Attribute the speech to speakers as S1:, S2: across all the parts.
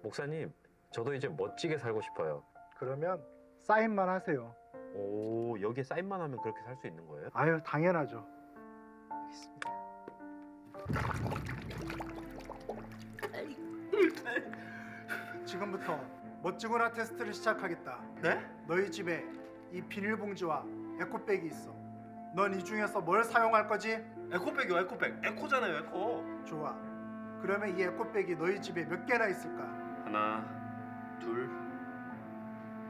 S1: 목사님, 저도 이제 멋지게 살고 싶어요.
S2: 그러면 사인만 하세요.
S1: 오, 여기에 사인만 하면 그렇게 살 수 있는 거예요?
S2: 아유, 당연하죠.
S1: 알겠습니다.
S2: 지금부터 멋지구나 테스트를 시작하겠다.
S3: 네?
S2: 너희 집에 이 비닐봉지와 에코백이 있어. 넌 이 중에서 뭘 사용할 거지?
S3: 에코백이요, 에코백. 에코잖아요, 에코.
S2: 좋아. 그러면 이 에코백이 너희 집에 몇 개나 있을까?
S3: 하나, 둘,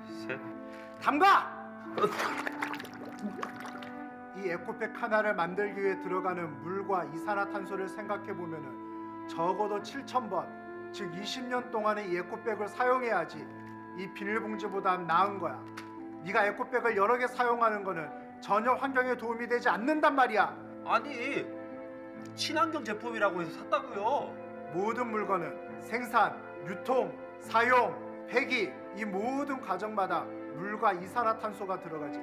S3: 셋.
S2: 담가! 이 에코백 하나를 만들기 위해 들어가는 물과 이산화탄소를 생각해 보면은 적어도 7,000번, 즉 20년 동안의 이 에코백을 사용해야지 이 비닐봉지보단 나은 거야. 네가 에코백을 여러 개 사용하는 거는 전혀 환경에 도움이 되지 않는단 말이야.
S3: 아니, 친환경 제품이라고 해서 샀다고요.
S2: 모든 물건은 생산, 유통, 사용, 폐기 이 모든 과정마다 물과 이산화탄소가 들어가지.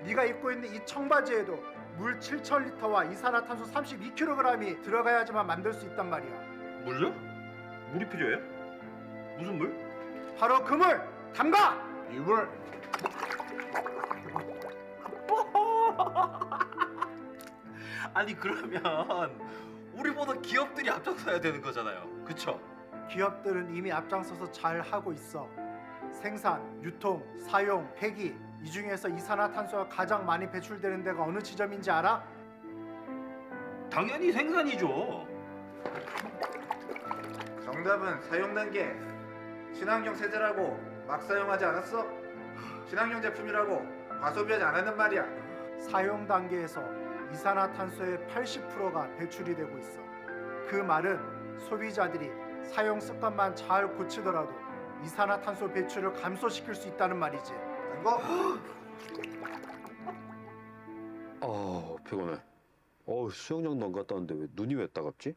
S2: 네가 입고 있는 이 청바지에도 물 7,000리터와 이산화탄소 32kg이 들어가야지만 만들 수 있단 말이야.
S3: 물요? 물이 필요해요? 무슨 물?
S2: 바로 그 물! 담가!
S3: 이물. 아니 그러면 우리보다 기업들이 앞장서야 되는 거잖아요. 그쵸?
S2: 기업들은 이미 앞장서서 잘 하고 있어. 생산, 유통, 사용, 폐기 이 중에서 이산화탄소가 가장 많이 배출되는 데가 어느 지점인지 알아?
S3: 당연히 생산이죠.
S4: 정답은 사용 단계. 친환경 세제라고 막 사용하지 않았어? 친환경 제품이라고 과소비하지 않았는 말이야.
S2: 사용 단계에서 이산화탄소의 80%가 배출이 되고 있어. 그 말은 소비자들이 사용 습관만 잘 고치더라도 이산화탄소 배출을 감소시킬 수 있다는 말이지.
S4: 이거
S1: 피곤해. 수영장도 안 갔다 왔는데 왜 눈이 왜 따갑지?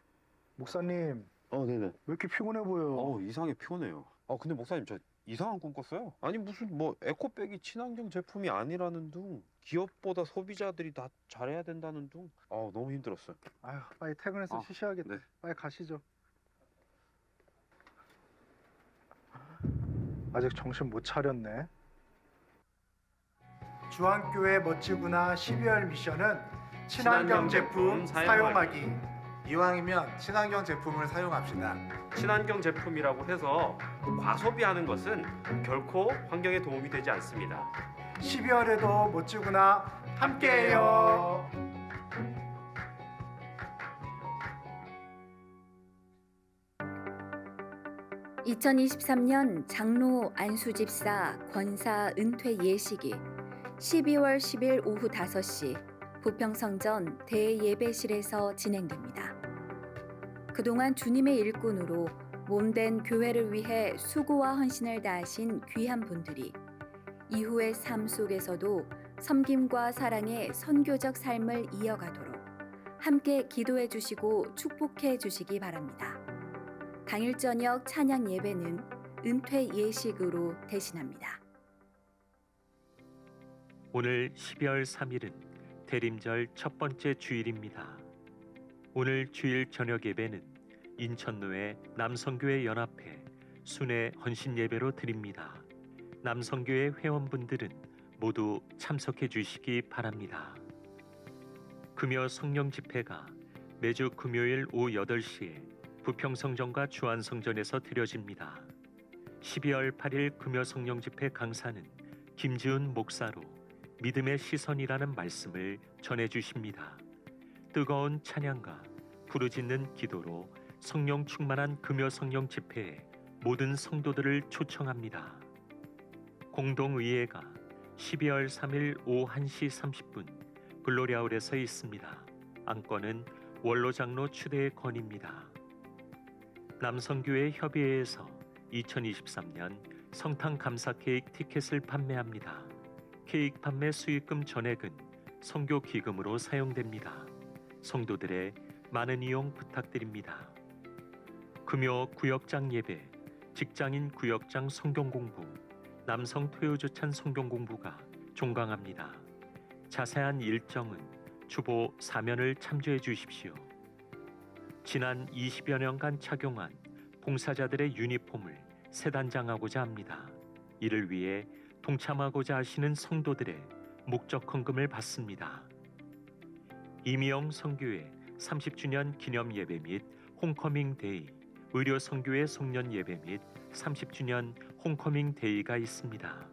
S2: 목사님,
S1: 네네.
S2: 왜 이렇게 피곤해 보여?
S1: 이상하게 피곤해요. 근데 목사님, 저 이상한 꿈 꿨어요. 아니, 무슨 뭐 에코백이 친환경 제품이 아니라는 둥, 기업보다 소비자들이 다 잘해야 된다는 둥. 너무 힘들었어요.
S2: 아휴, 빨리 퇴근해서 쉬셔야겠다.
S1: 네.
S2: 빨리 가시죠. 아직 정신 못 차렸네. 주한교회 멋지구나 12월 미션은 친환경 제품 사용하기.
S4: 이왕이면 친환경 제품을 사용합시다.
S5: 친환경 제품이라고 해서 과소비하는 것은 결코 환경에 도움이 되지 않습니다.
S2: 12월에도 멋지구나 함께해요.
S6: 2023년 장로 안수집사 권사 은퇴 예식이 12월 10일 오후 5시 부평성전 대예배실에서 진행됩니다. 그동안 주님의 일꾼으로 몸된 교회를 위해 수고와 헌신을 다하신 귀한 분들이 이후의 삶 속에서도 섬김과 사랑의 선교적 삶을 이어가도록 함께 기도해 주시고 축복해 주시기 바랍니다. 당일 저녁 찬양 예배는 은퇴 예식으로 대신합니다.
S7: 오늘 12월 3일은 대림절 첫 번째 주일입니다. 오늘 주일 저녁 예배는 인천노회 남성교회 연합회 순회 헌신 예배로 드립니다. 남성교회 회원분들은 모두 참석해 주시기 바랍니다. 금요 성령 집회가 매주 금요일 오후 8시에 부평성전과 주안성전에서 드려집니다. 12월 8일 금요 성령 집회 강사는 김지훈 목사로 믿음의 시선이라는 말씀을 전해주십니다. 뜨거운 찬양과 부르짖는 기도로 성령 충만한 금요 성령 집회에 모든 성도들을 초청합니다. 공동의회가 12월 3일 오후 1시 30분 글로리아홀에서 있습니다. 안건은 원로장로 추대의 건입니다. 남성교회 협의회에서 2023년 성탄 감사 케이크 티켓을 판매합니다. 케이크 판매 수익금 전액은 선교 기금으로 사용됩니다. 성도들의 많은 이용 부탁드립니다. 금요 구역장 예배, 직장인 구역장 성경 공부, 남성 토요조찬 성경 공부가 종강합니다. 자세한 일정은 주보 사면을 참조해 주십시오. 지난 20여 년간 착용한 봉사자들의 유니폼을 세단장하고자 합니다. 이를 위해 동참하고자 하시는 성도들의 목적 헌금을 받습니다. 이미영 선교회 30주년 기념 예배 및 홈커밍 데이, 의료 선교회 송년 예배 및 30주년 홈커밍 데이가 있습니다.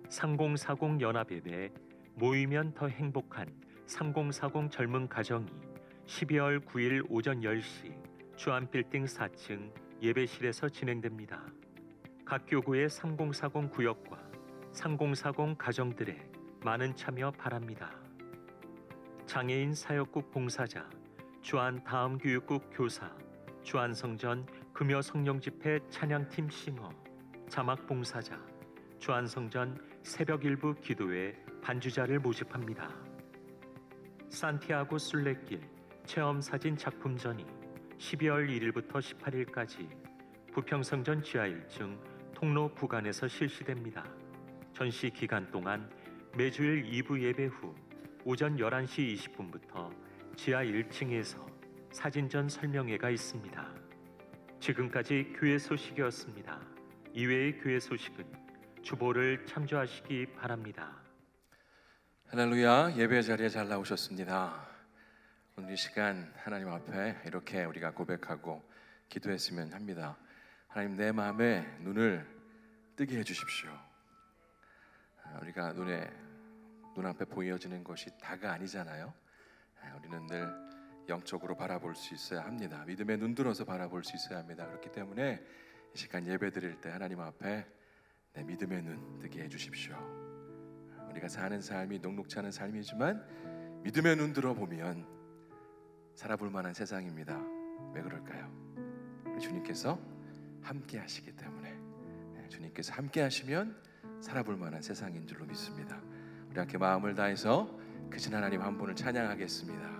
S7: 3040 연합예배 모이면 더 행복한 3040 젊은 가정이 12월 9일 오전 10시 주안빌딩 4층 예배실에서 진행됩니다. 각 교구의 3040 구역과 3040 가정들의 많은 참여 바랍니다. 장애인 사역국 봉사자, 주안 다음교육국 교사, 주안성전 금요성령집회 찬양팀 싱어, 자막 봉사자, 주안성전 새벽 일부 기도회 반주자를 모집합니다. 산티아고 순례길 체험사진 작품전이 12월 1일부터 18일까지 부평성전 지하 1층 통로 부간에서 실시됩니다. 전시 기간 동안 매주일 2부 예배 후 오전 11시 20분부터 지하 1층에서 사진전 설명회가 있습니다. 지금까지 교회 소식이었습니다. 이외의 교회 소식은 주보를 참조하시기 바랍니다.
S8: 할렐루야, 예배 자리에 잘 나오셨습니다. 오늘 이 시간 하나님 앞에 이렇게 우리가 고백하고 기도했으면 합니다. 하나님, 내 마음에 눈을 뜨게 해주십시오. 우리가 눈앞에 보여지는 것이 다가 아니잖아요. 우리는 늘 영적으로 바라볼 수 있어야 합니다. 믿음의 눈 들어서 바라볼 수 있어야 합니다. 그렇기 때문에 이 시간 예배 드릴 때 하나님 앞에 내 믿음의 눈 뜨게 해주십시오. 우리가 사는 삶이 녹록지 않은 삶이지만 믿음의 눈 들어보면 살아볼 만한 세상입니다. 왜 그럴까요? 주님께서 함께 하시기 때문에, 주님께서 함께 하시면 살아볼 만한 세상인 줄로 믿습니다. 우리 함께 마음을 다해서 크신 하나님 한 분을 찬양하겠습니다.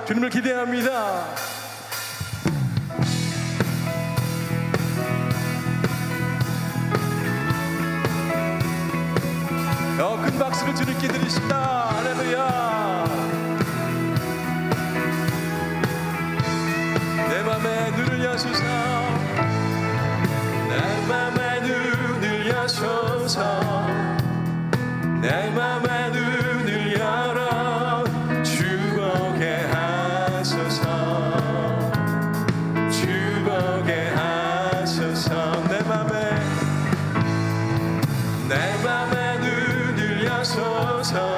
S8: 주님을 기대합니다. 큰 박수를 주님께 드리십니다. 할렐루야. 내 맘에 눈을 여소서, 내 맘에 눈을 여소서, 내 맘에 주보게 하소서. 내 맘에 눈을 여소서.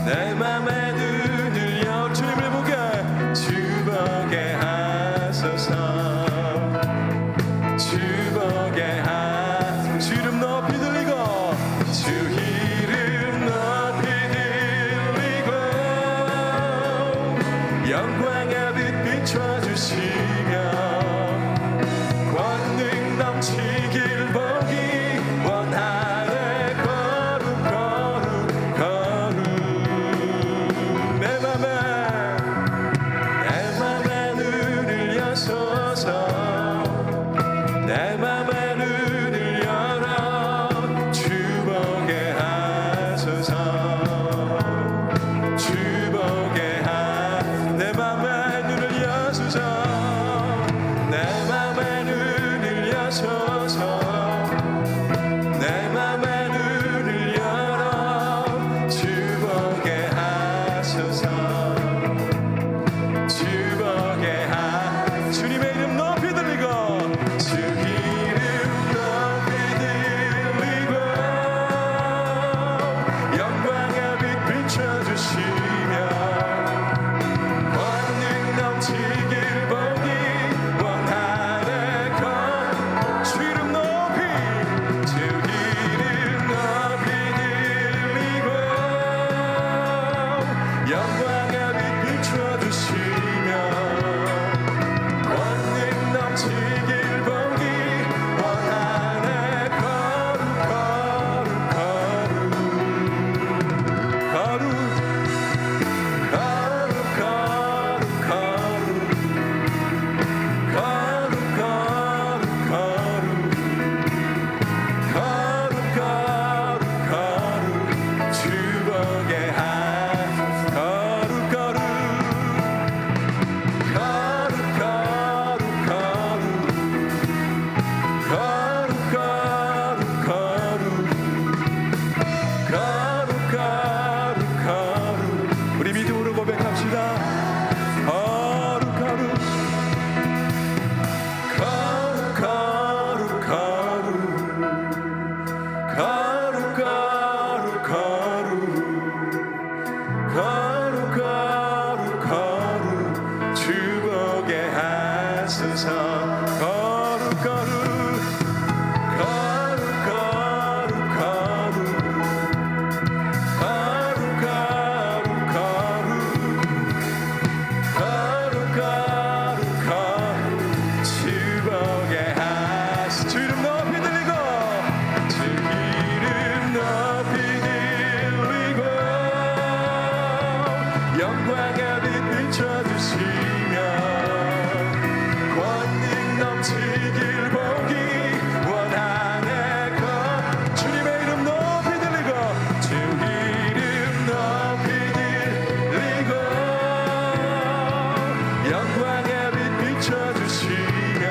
S8: 내 맘에 눈을 여 주님을 보게 주보게 하소서. 주보게 하 주 이름 높이 들리고 주 이름 높이 들리고 영광의 빛 비춰주시며 권능 넘치길 보기 원하네. 거룩 거룩 거룩 내 맘에 눈을 여소서. 내 맘에 눈을 열어 주보게 하소서. 주보게 내 맘에 눈을 여소서. 내 맘에 눈을 여소서. 내 맘에 눈을 열어 주보게 하소서. 주보게 주님의 이름 높이 들리고 주 이름 높이 들리고 영광의 빛 비춰주시며 권능 넘치길 보기 원하네. 주 이름 높이 주 이름 높이 들리고 영광의 빛 비춰주시며 권능 넘치길 보기 원하네. 거룩 거룩 거룩 거룩 우리 믿음으로 고백합시다. 거룩 거룩 거룩 거룩 거룩 거룩 거룩 거룩 거룩 주보게 하소서. 거룩 거룩 주 이름 높이 들리고 주 이름 높이 들리고 영광의 빛 비춰주시며 권능 넘치길 보기 원하네. 주님의 이름 높이 들리고 주 이름 높이 들리고 영광의 빛 비춰주시며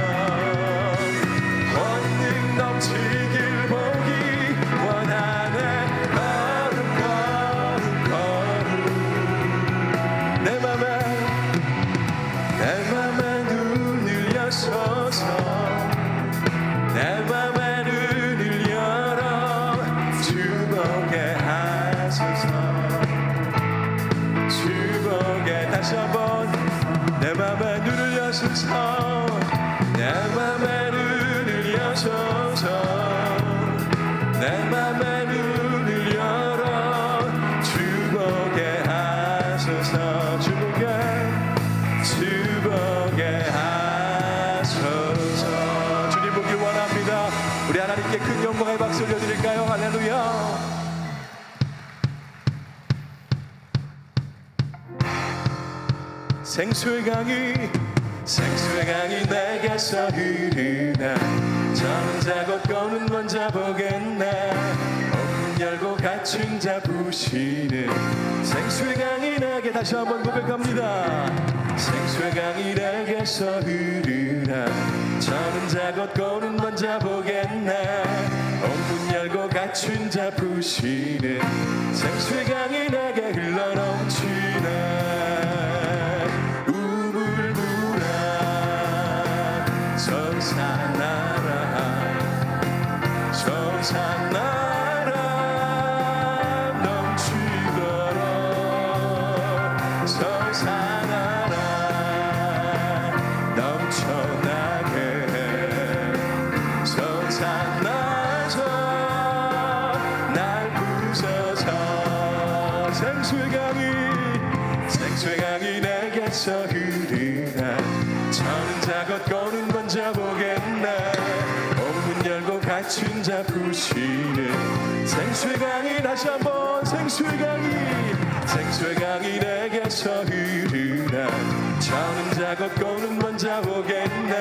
S8: 권능 넘치길 보기 원하네. 거룩 거룩 거룩 내 맘에 눈을 여소서. 내 맘에 눈을 열어 주보게 하소서. 주보게 다시 한번 내 맘에 눈을 여소서. 내 맘에 눈을 여소서. 내 맘에 눈을 열어 주보게 하소서. 주보게 하소서. 주님 보길 원합니다. 우리 하나님께 큰 영광의 박수 올려드릴까요? 할렐루야. 생수의 강이 내게서 흐르네. 저는 자고 꺼는 먼저 보겠네. 문 열고 갇힌 자 부시는 생수의 강이 내게 다시 한번 고백합니다. 생수의 강이 내게서 흐르네. 저는 자고 꺼는 먼저 보겠네. 문 열고 갇힌 자 부시는 생수의 강이 내게 흘러넘치네. 우물물아 솟아나라 솟아나라 넘치도록 솟아나라 넘쳐나게 솟아나서 날 부숴서 생수의 강이 내게서 흐르나 저는 자 걷고는 먼저 보겠나 옥문 열고 갇힌 자 부시는 생수의 강이 다시 한번 생수의 강이 내게서 흐르나 저는 자 걷고는 먼저 보겠나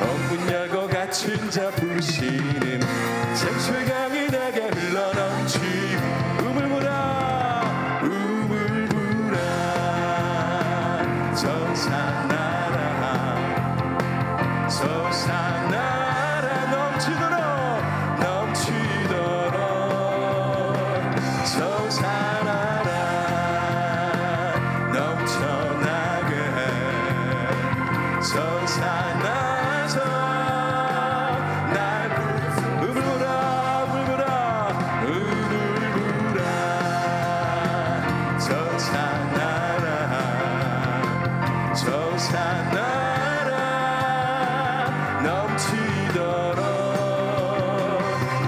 S8: 옥문 열고 갇힌 자 부시는 생수의 강이 내게 흘러넘치 우물물아 솟아나라 넘치도록 솟아나라 넘쳐나게 솟아나서 날 우물물아 솟아나라 넘치도록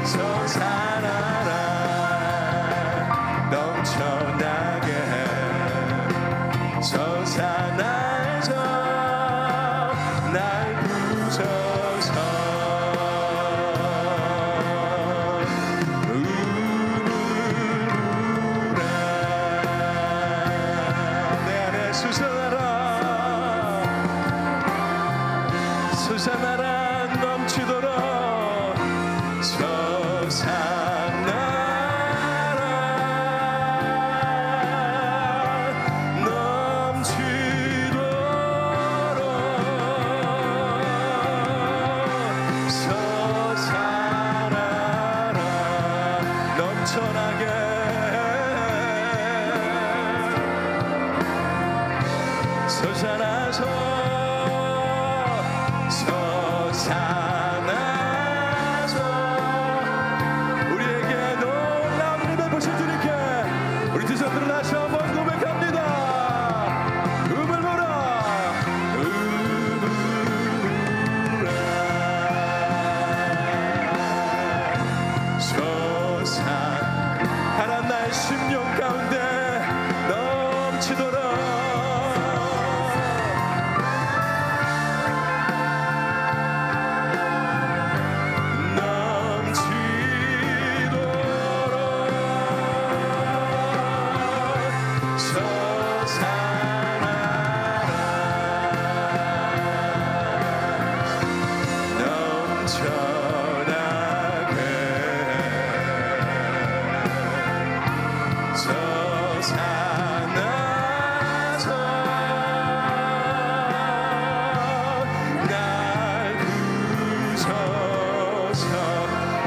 S8: 솟아나라 넘쳐나게 솟아나서 날 부숴서 우물물아 내 안에 솟아나라 솟아나라 넘치도록 솟아나라 넘치도록 솟아나라 넘쳐나게 솟아나서 솟아나서 우리에게 놀라운 은혜 보신 주님께 우리 두 손들을 다시 한번 고백합니다. 우물물아 하나님 나의 심령 가운데 넘치도록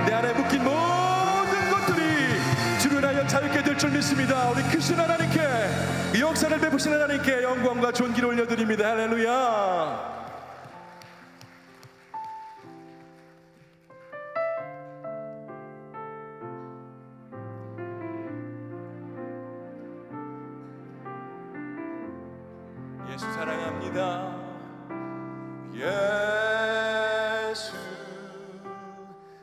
S8: 내 안에 묶인 모든 것들이 주를 인하여 자유케 될 줄 믿습니다. 우리 크신 하나님께 이 역사를 베푸신 하나님께 영광과 존귀를 올려드립니다. 할렐루야. 예수 사랑합니다. 예수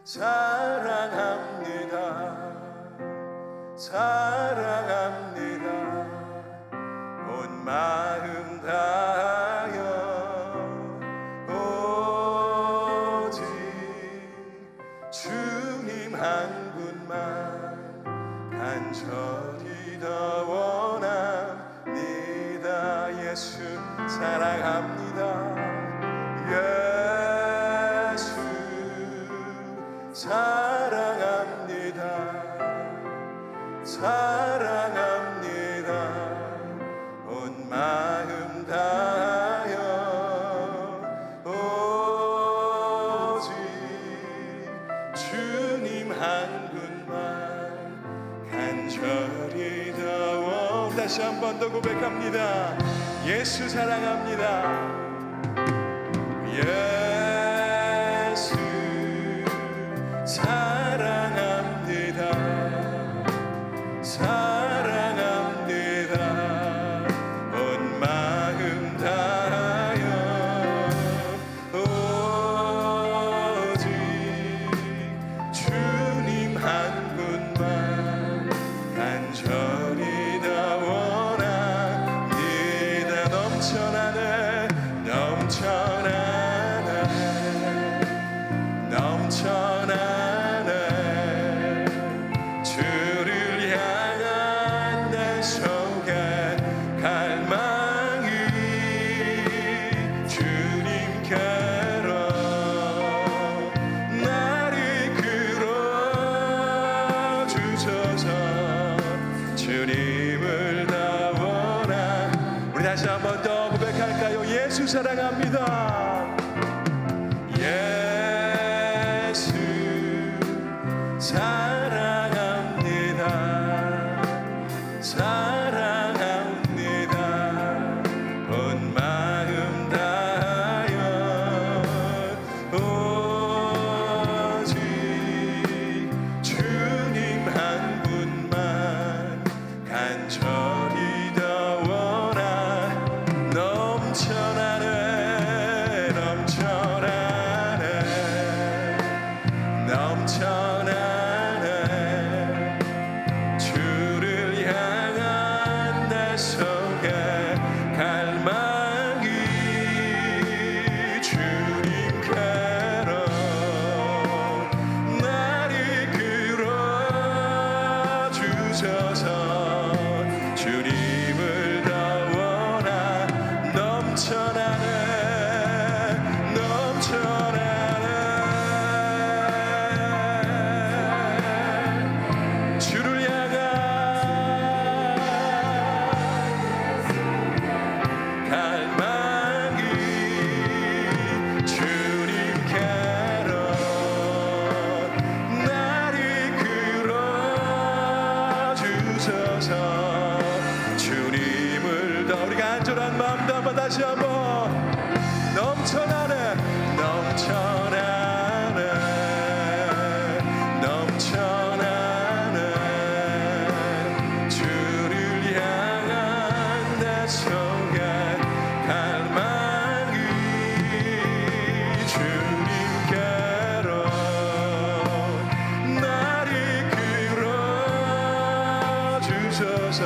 S8: 사랑합니다. 사랑합니다. 온 마음 다하여 오직 주님 한 분만 간절히 더 원합니다. 예수 사랑합니다. 예수 사랑합니다. 사랑합니다. 온 마음 다하여 오직 주님 한 분만 간절히 더 다시 한 번 더 고백합니다. 예수 사랑합니다. 넘쳐나는 주를 향한 갈망이 주님께로 날 이끌어 주소서. 주님을 더 우리가 안전한 마음 담아 다시 한번 넘쳐나는 주를 향한 내 소간 갈망이 주님께로 날 이끌어 주소서.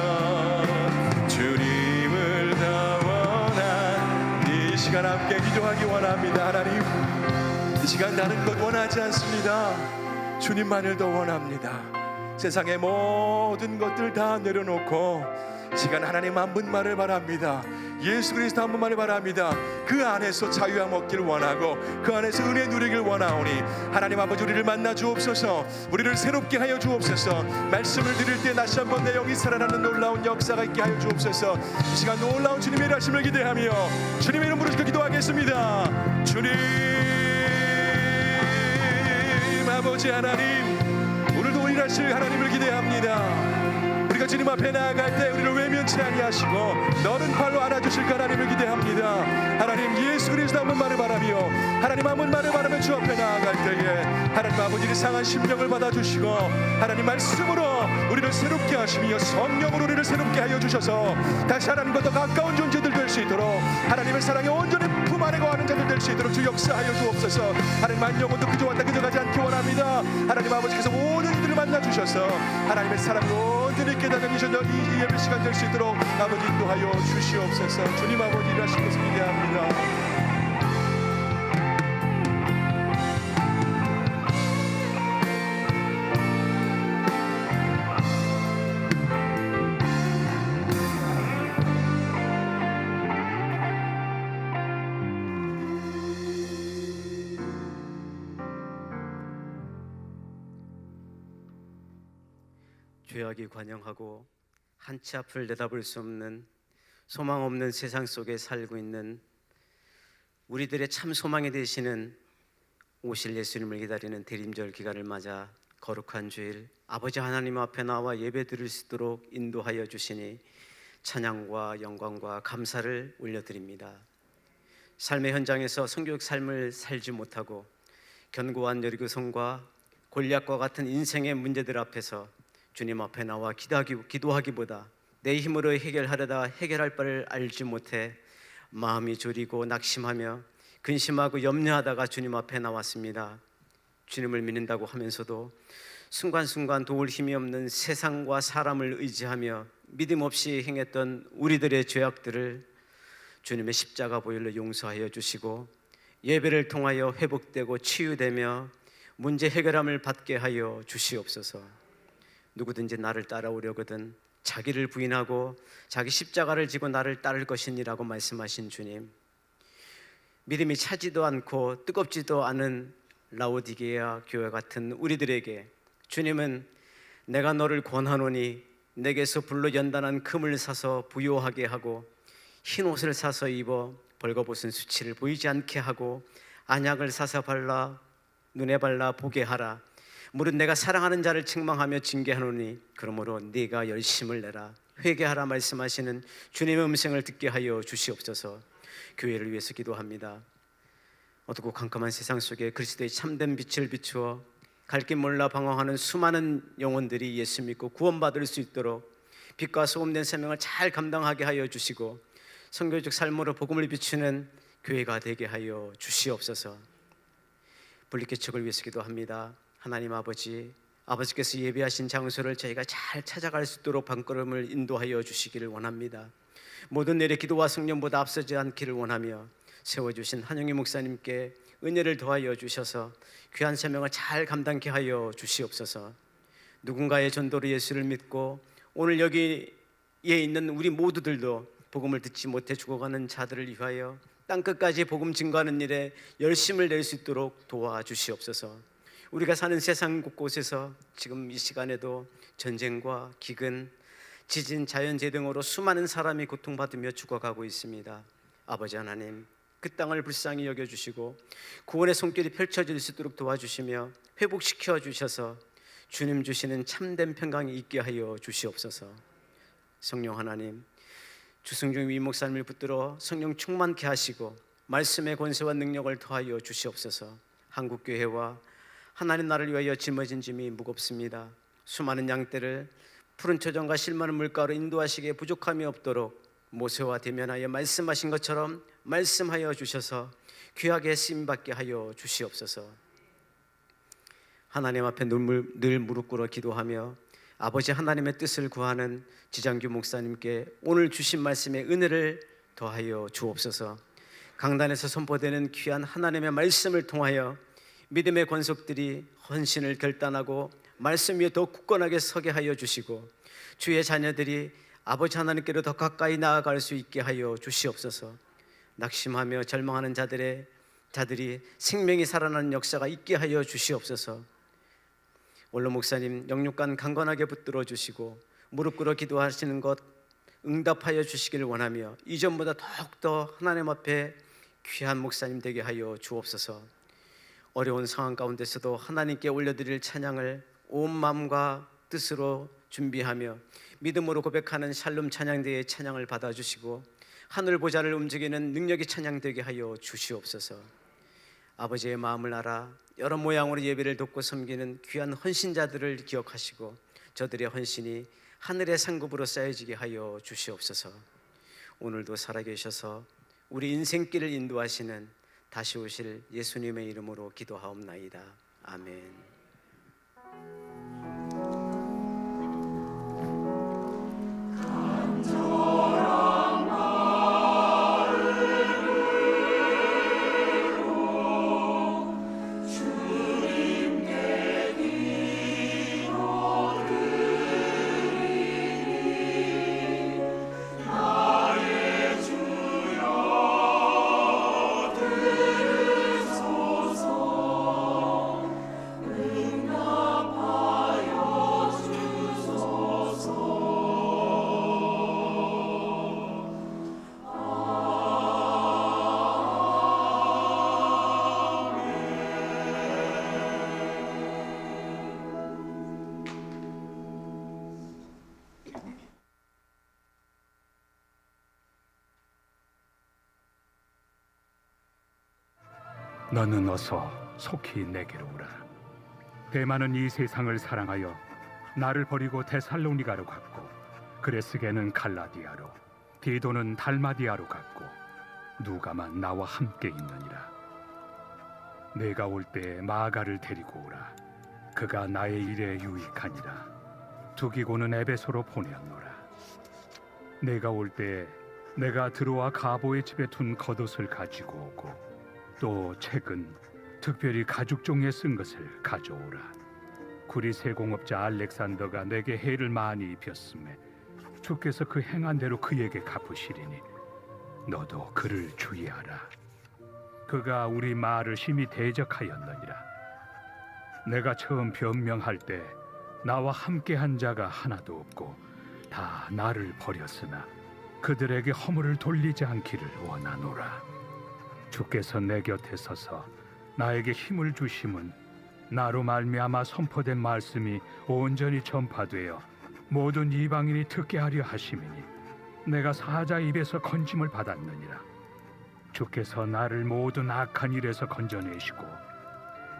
S8: 주님을 더 원한 이 시간 함께 기도하기 원합니다. 하나님, 이 시간 다른 것 원하지 않습니다. 주님만을 더 원합니다. 세상의 모든 것들 다 내려놓고 이 시간 하나님 한 분만을 바랍니다. 예수 그리스도 한 분만을 바랍니다. 그 안에서 자유함 얻길 원하고 그 안에서 은혜 누리길 원하오니 하나님 아버지 우리를 만나 주옵소서. 우리를 새롭게 하여 주옵소서. 말씀을 드릴 때 다시 한번 내 영이 살아나는 놀라운 역사가 있게 하여 주옵소서. 이 시간 놀라운 주님의 일하심을 기대하며 주님의 이름으로 기도하겠습니다. 주님 아버지 하나님, 오늘도 일하실 하나님을 기대합니다. 우리가 주님 앞에 나아갈 때 우리를 외면치 아니하시고 너는 발로 안아주실 하나님을 기대합니다. 하나님 예수 그리스도 한 분만을 바라며 하나님 한 분만을 바라며 주 앞에 나아갈 때에 하나님 아버지 상한 심령을 받아주시고 하나님 말씀으로 우리를 새롭게 하시며 성령으로 우리를 새롭게 하여 주셔서 다시 하나님과 더 가까운 존재들 될 수 있도록 하나님의 사랑에 온전히 품 안에 거하는 자들 될 수 있도록 주 역사하여 주옵소서. 하나님 만 영혼도 그저 왔다 그저 가지 않기 원합니다. 하나님 아버지께서 모든 이들을 만나 주셔서 하나님의 사랑을 온전히 깨닫는 이 예배 시간 될 수 있도록 아버지 인도하여 주시옵소서. 주님 아버지 일하신 것을 기대합니다.
S9: 죄악이 관영하고 한치 앞을 내다볼 수 없는 소망 없는 세상 속에 살고 있는 우리들의 참 소망이 되시는 오실 예수님을 기다리는 대림절 기간을 맞아 거룩한 주일 아버지 하나님 앞에 나와 예배드릴 수 있도록 인도하여 주시니 찬양과 영광과 감사를 올려드립니다. 삶의 현장에서 성교육 삶을 살지 못하고 견고한 여리고성과 골리앗과 같은 인생의 문제들 앞에서 주님 앞에 나와 기도하기보다 내 힘으로 해결하려다 해결할 바를 알지 못해 마음이 졸이고 낙심하며 근심하고 염려하다가 주님 앞에 나왔습니다. 주님을 믿는다고 하면서도 순간순간 도울 힘이 없는 세상과 사람을 의지하며 믿음 없이 행했던 우리들의 죄악들을 주님의 십자가 보혈로 용서하여 주시고 예배를 통하여 회복되고 치유되며 문제 해결함을 받게 하여 주시옵소서. 누구든지 나를 따라오려거든 자기를 부인하고 자기 십자가를 지고 나를 따를 것이니라고 말씀하신 주님, 믿음이 차지도 않고 뜨겁지도 않은 라오디게아 교회 같은 우리들에게 주님은 내가 너를 권하노니 내게서 불로 연단한 금을 사서 부요하게 하고 흰 옷을 사서 입어 벌거벗은 수치를 보이지 않게 하고 안약을 사서 발라 눈에 발라 보게 하라. 무릇 내가 사랑하는 자를 책망하며 징계하노니 그러므로 네가 열심을 내라 회개하라 말씀하시는 주님의 음성을 듣게 하여 주시옵소서. 교회를 위해서 기도합니다. 어둡고 캄캄한 세상 속에 그리스도의 참된 빛을 비추어 갈 길 몰라 방황하는 수많은 영혼들이 예수 믿고 구원받을 수 있도록 빛과 소금된 생명을 잘 감당하게 하여 주시고 선교적 삶으로 복음을 비추는 교회가 되게 하여 주시옵소서. 분리개척을 위해서 기도합니다. 하나님 아버지께서 예배하신 장소를 저희가 잘 찾아갈 수 있도록 발걸음을 인도하여 주시기를 원합니다. 모든 일에 기도와 성령보다 앞서지 않기를 원하며 세워주신 한영희 목사님께 은혜를 더하여 주셔서 귀한 사명을 잘 감당케 하여 주시옵소서. 누군가의 전도로 예수를 믿고 오늘 여기에 있는 우리 모두들도 복음을 듣지 못해 죽어가는 자들을 위하여 땅끝까지 복음 증거하는 일에 열심을 낼 수 있도록 도와주시옵소서. 우리가 사는 세상 곳곳에서 지금 이 시간에도 전쟁과 기근, 지진, 자연재해 등으로 수많은 사람이 고통받으며 죽어가고 있습니다. 아버지 하나님, 그 땅을 불쌍히 여겨주시고 구원의 손길이 펼쳐질 수 있도록 도와주시며 회복시켜 주셔서 주님 주시는 참된 평강이 있게 하여 주시옵소서. 성령 하나님, 주승중 위 목사님을 붙들어 성령 충만케 하시고 말씀의 권세와 능력을 더하여 주시옵소서. 한국교회와 하나님 나라를 위하여 짊어진 짐이 무겁습니다. 수많은 양떼를 푸른 초정과 실만한 물가로 인도하시기에 부족함이 없도록 모세와 대면하여 말씀하신 것처럼 말씀하여 주셔서 귀하게 쓰임받게 하여 주시옵소서. 하나님 앞에 늘 무릎 꿇어 기도하며 아버지 하나님의 뜻을 구하는 지장규 목사님께 오늘 주신 말씀의 은혜를 더하여 주옵소서. 강단에서 선포되는 귀한 하나님의 말씀을 통하여 믿음의 권속들이 헌신을 결단하고 말씀 위에 더 굳건하게 서게 하여 주시고 주의 자녀들이 아버지 하나님께로 더 가까이 나아갈 수 있게 하여 주시옵소서. 낙심하며 절망하는 자들이 생명이 살아나는 역사가 있게 하여 주시옵소서. 원로 목사님 영육간 강건하게 붙들어 주시고 무릎 꿇어 기도하시는 것 응답하여 주시길 원하며 이전보다 더욱더 하나님 앞에 귀한 목사님 되게 하여 주옵소서. 어려운 상황 가운데서도 하나님께 올려드릴 찬양을 온 마음과 뜻으로 준비하며 믿음으로 고백하는 샬롬 찬양대의 찬양을 받아주시고 하늘 보좌를 움직이는 능력의 찬양되게 하여 주시옵소서. 아버지의 마음을 알아 여러 모양으로 예배를 돕고 섬기는 귀한 헌신자들을 기억하시고 저들의 헌신이 하늘의 상급으로 쌓여지게 하여 주시옵소서. 오늘도 살아계셔서 우리 인생길을 인도하시는 다시 오실 예수님의 이름으로 기도하옵나이다. 아멘.
S10: 너는 어서 속히 내게로 오라. 대만은 이 세상을 사랑하여 나를 버리고 데살로니가로 갔고 그레스게는 갈라디아로 디도는 달마디아로 갔고 누가만 나와 함께 있느니라. 내가 올 때에 마가를 데리고 오라. 그가 나의 일에 유익하니라. 두기고는 에베소로 보내었노라. 내가 올 때에 내가 드로아 가보의 집에 둔 겉옷을 가지고 오고 또 책은 특별히 가죽종에 쓴 것을 가져오라. 구리 세공업자 알렉산더가 내게 해를 많이 입혔음에 주께서 그 행한 대로 그에게 갚으시리니 너도 그를 주의하라. 그가 우리 말을 심히 대적하였느니라. 내가 처음 변명할 때 나와 함께한 자가 하나도 없고 다 나를 버렸으나 그들에게 허물을 돌리지 않기를 원하노라. 주께서 내 곁에 서서 나에게 힘을 주심은 나로 말미암아 선포된 말씀이 온전히 전파되어 모든 이방인이 듣게 하려 하심이니 내가 사자 입에서 건짐을 받았느니라. 주께서 나를 모든 악한 일에서 건져내시고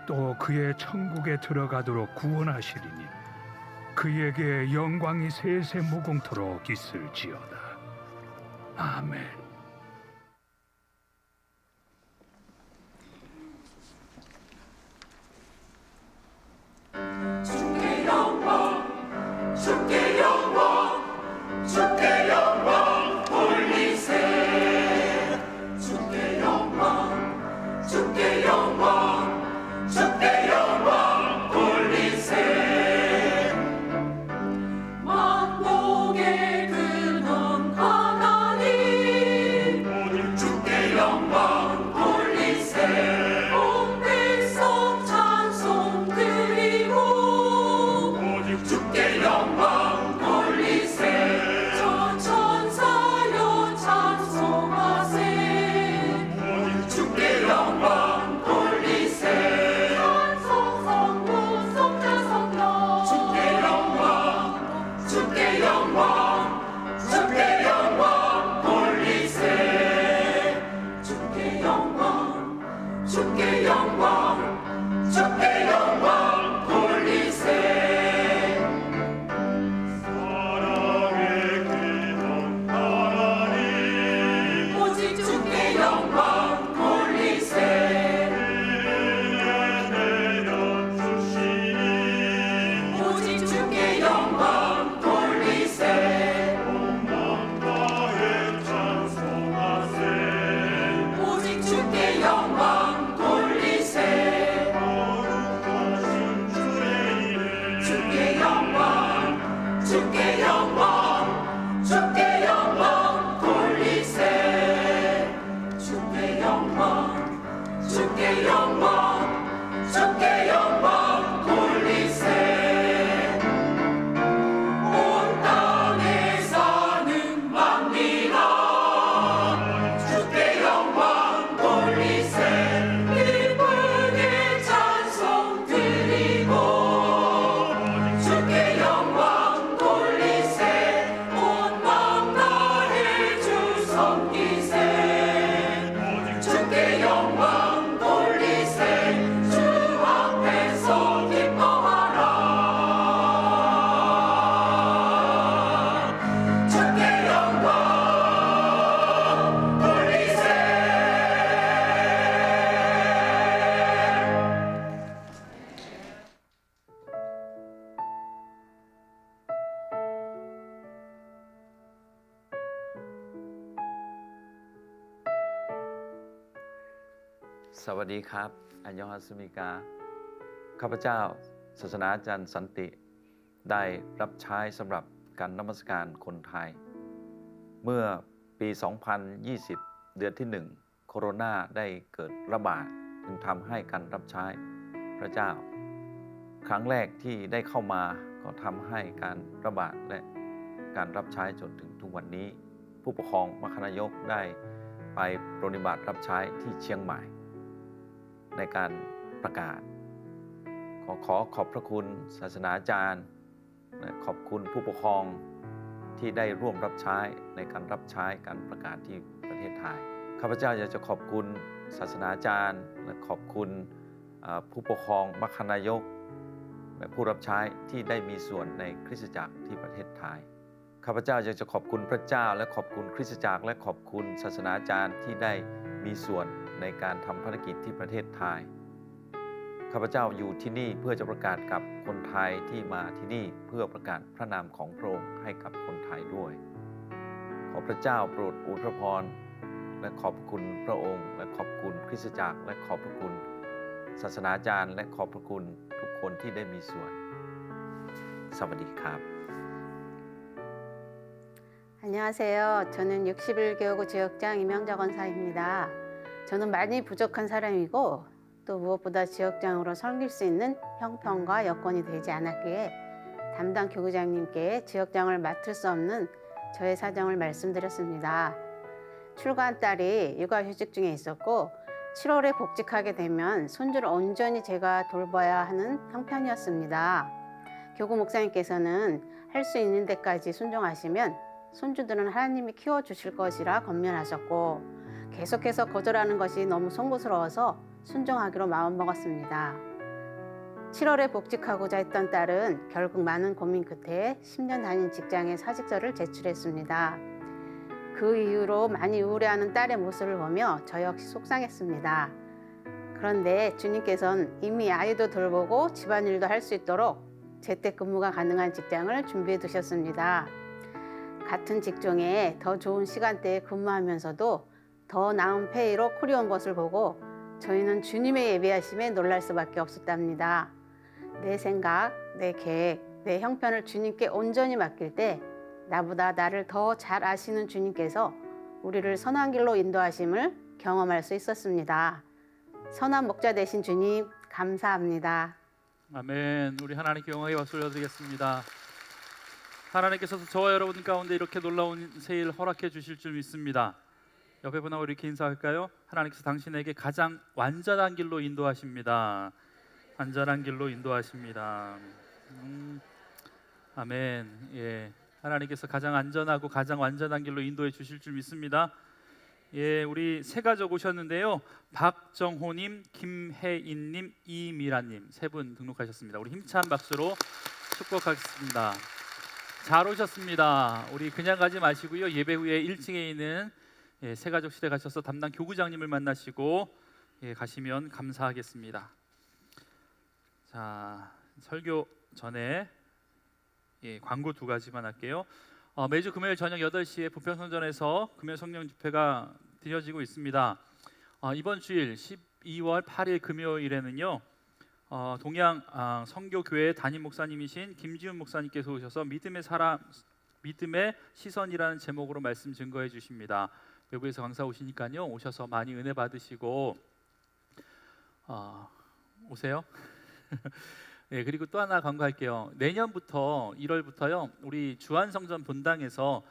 S10: 또 그의 천국에 들어가도록 구원하시리니 그에게 영광이 세세 무궁토록 있을지어다. 아멘.
S11: 만복의 근원 하나님 สวัสดีครับอันยองฮัสมิกาข้าพเจ้าศาสนาจารย์สันติได้รับใช้สำหรับการนมัสการคนไทย เมื่อปี 2020 เดือนที่ 1 โคโรนาได้เกิดระบาดจึงทำให้การรับใช้พระเจ้า ครั้งแรกที่ได้เข้ามาก็ทำให้การระบาดและการรับใช้จนถึงทุกวันนี้ ผู้ปกครองมคณายกได้ไปปฏิบัติรับใช้ที่เชียงใหม่ ในการประกาศขอบพระคุณศาสนาจารย์และขอบคุณผู้ปกครองที่ได้ร่วมรับใช้ในการรับใช้การประกาศที่ประเทศไทยข้าพเจ้าอยากจะขอบคุณศาสนาจารย์และขอบคุณผู้ปกครองมคณายกและผู้รับใช้ที่ได้มีส่วนในคริสตจักรที่ประเทศไทยข้าพเจ้าอยากจะขอบคุณพระเจ้าและขอบคุณคริสตจักรและขอบคุณศาสนาจารย์ที่ได้มีส่วนในการทำภารกิจที่ประเทศไทยข้าพเจ้าอยู่ที่นี่เพื่อจะประกาศกับคนไทยที่มาที่นี่เพื่อประกาศพระนามของพระองค์ให้กับคนไทยด้วยขอพระเจ้าโปรดอวยพรและขอบคุณพระองค์และขอบคุณคริสตจักรและขอบพระคุณศาสนาจารย์และขอบพระคุณทุกคนที่ได้มีส่วนสวัสดีครับ
S12: 안녕하세요. 저는 61개호구 지역장 이명자 권사입니다. 저는 많이 부족한 사람이고 또 무엇보다 지역장으로 섬길 수 있는 형편과 여건이 되지 않았기에 담당 교구장님께 지역장을 맡을 수 없는 저의 사정을 말씀드렸습니다. 출가한 딸이 육아휴직 중에 있었고 7월에 복직하게 되면 손주를 온전히 제가 돌봐야 하는 형편이었습니다. 교구 목사님께서는 할 수 있는 데까지 순종하시면 손주들은 하나님이 키워주실 것이라 권면하셨고 계속해서 거절하는 것이 너무 송구스러워서 순종하기로 마음먹었습니다. 7월에 복직하고자 했던 딸은 결국 많은 고민 끝에 10년 다닌 직장에 사직서를 제출했습니다. 그 이후로 많이 우울해하는 딸의 모습을 보며 저 역시 속상했습니다. 그런데 주님께서는 이미 아이도 돌보고 집안일도 할 수 있도록 재택근무가 가능한 직장을 준비해 두셨습니다. 같은 직종에 더 좋은 시간대에 근무하면서도 더 나은 페이로 콜이 온 것을 보고 저희는 주님의 예비하심에 놀랄 수밖에 없었답니다. 내 생각, 내 계획, 내 형편을 주님께 온전히 맡길 때 나보다 나를 더 잘 아시는 주님께서 우리를 선한 길로 인도하심을 경험할 수 있었습니다. 선한 목자 되신 주님 감사합니다.
S13: 아멘. 우리 하나님께 영광의 박수를 올려드리겠습니다. 하나님께서 저와 여러분 가운데 이렇게 놀라운 새일 허락해 주실 줄 믿습니다. 옆에 분하고 이렇게 인사할까요? 하나님께서 당신에게 가장 완전한 길로 인도하십니다. 완전한 길로 인도하십니다. 아멘. 예, 하나님께서 가장 안전하고 가장 완전한 길로 인도해 주실 줄 믿습니다. 예, 우리 세 가족 오셨는데요. 박정호님, 김혜인님, 이미라님 세 분 등록하셨습니다. 우리 힘찬 박수로 축복하겠습니다. 잘 오셨습니다. 우리 그냥 가지 마시고요. 예배 후에 1층에 있는 세 가족 시대 가셔서 담당 교구장님을 만나시고 가시면 감사하겠습니다. 자, 설교 전에 광고 두 가지만 할게요. 매주 금요일 저녁 8시에 부평성전에서 금요 성령 집회가 드려지고 있습니다. 이번 주일 12월 8일 금요일에는요. 동양 성교교회 담임 목사님이신 김지훈 목사님께서 오셔서 믿음의 시선이라는 제목으로 말씀 증거해 주십니다. 외부에서 강사 오시니까요. 오셔서 많이 은혜 받으시고 오세요. 네, 그리고 또 하나 광고할게요. 내년부터 1월부터요. 우리 주안성전 본당에서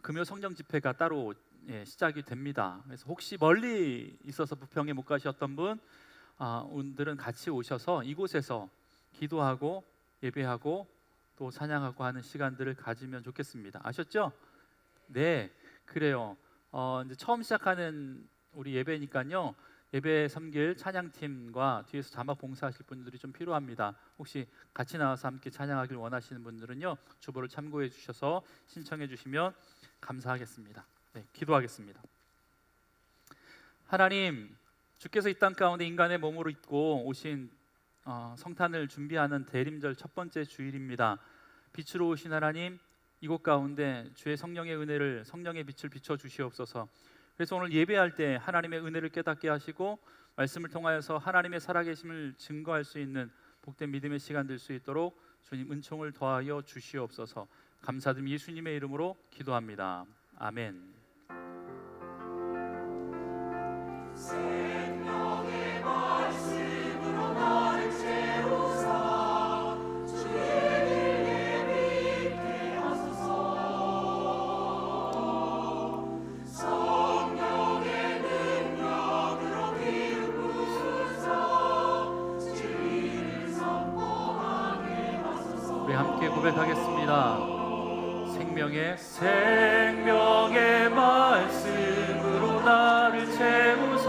S13: 금요 성령 집회가 따로 시작이 됩니다. 그래서 혹시 멀리 있어서 부평에 못 가셨던 분 오늘은 같이 오셔서 이곳에서 기도하고 예배하고 또 찬양하고 하는 시간들을 가지면 좋겠습니다. 아셨죠? 네, 그래요. 이제 처음 시작하는 우리 예배니까요. 예배 섬길 찬양팀과 뒤에서 자막 봉사하실 분들이 좀 필요합니다. 혹시 같이 나와서 함께 찬양하길 원하시는 분들은요. 주보를 참고해 주셔서 신청해 주시면 감사하겠습니다. 네, 기도하겠습니다. 하나님, 주께서 이 땅 가운데 인간의 몸으로 입고 오신 성탄을 준비하는 대림절 첫 번째 주일입니다. 빛으로 오신 하나님, 이곳 가운데 주의 성령의 은혜를 성령의 빛을 비춰 주시옵소서. 그래서 오늘 예배할 때 하나님의 은혜를 깨닫게 하시고 말씀을 통하여서 하나님의 살아계심을 증거할 수 있는 복된 믿음의 시간 될 수 있도록 주님 은총을 더하여 주시옵소서. 감사드리며 예수님의 이름으로 기도합니다. 아멘.
S14: 생명의 말씀으로 나를 채우사 주의 길 예비케 하소서. 성령의 능력으로 기름 부으사 진리를 선포하게 하소서.
S13: 우리 함께 고백하겠습니다. 생명의 말씀으로 나를 채우사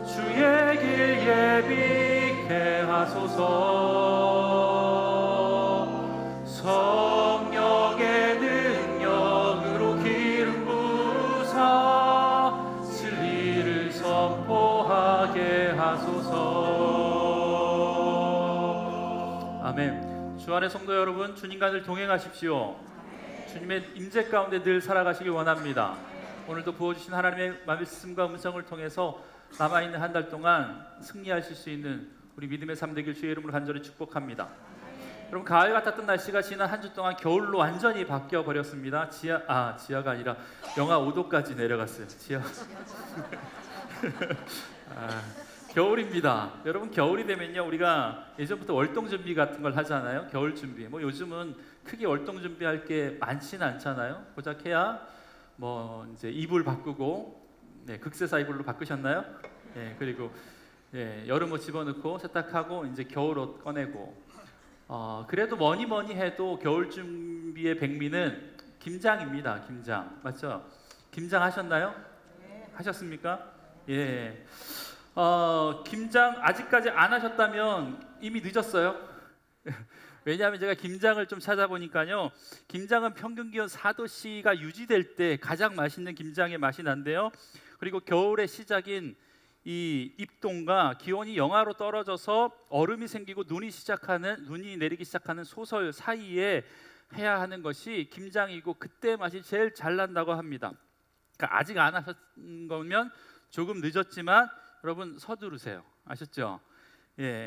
S13: 주의 길 예비케 하소서. 성령의 능력으로 기름 부으사 진리를 선포하게 하소서. 아멘. 주 안의 성도 여러분, 주님과 늘 동행하십시오. 주님의 임재 가운데 늘 살아가시길 원합니다. 오늘도 부어주신 하나님의 말씀과 음성을 통해서 남아있는 한 달 동안 승리하실 수 있는 우리 믿음의 삶 되길 주의 이름으로 간절히 축복합니다. 여러분, 가을 같았던 날씨가 지난 한 주 동안 겨울로 완전히 바뀌어 버렸습니다. 지하가 아니라 영하 5도까지 내려갔어요. 겨울입니다. 여러분, 겨울이 되면요, 우리가 예전부터 월동 준비 같은 걸 하잖아요. 겨울 준비. 뭐 요즘은 크게 월동 준비할 게 많지는 않잖아요. 고작 해야 뭐 이제 이불 바꾸고, 극세사 이불로 바꾸셨나요? 그리고 여름 옷 집어넣고 세탁하고 이제 겨울 옷 꺼내고. 그래도 뭐니 해도 겨울 준비의 백미는 김장입니다. 김장. 맞죠? 김장 하셨나요? 하셨습니까? 예. 김장 아직까지 안 하셨다면 이미 늦었어요. 왜냐하면 제가 김장을 좀 찾아보니까요, 김장은 평균 기온 4도씨가 유지될 때 가장 맛있는 김장의 맛이 난대요. 그리고 겨울의 시작인 이 입동과 기온이 영하로 떨어져서 얼음이 생기고 눈이 내리기 시작하는 소설 사이에 해야 하는 것이 김장이고, 그때 맛이 제일 잘 난다고 합니다. 그러니까 아직 안 하신 거면 조금 늦었지만 여러분 서두르세요. 아셨죠?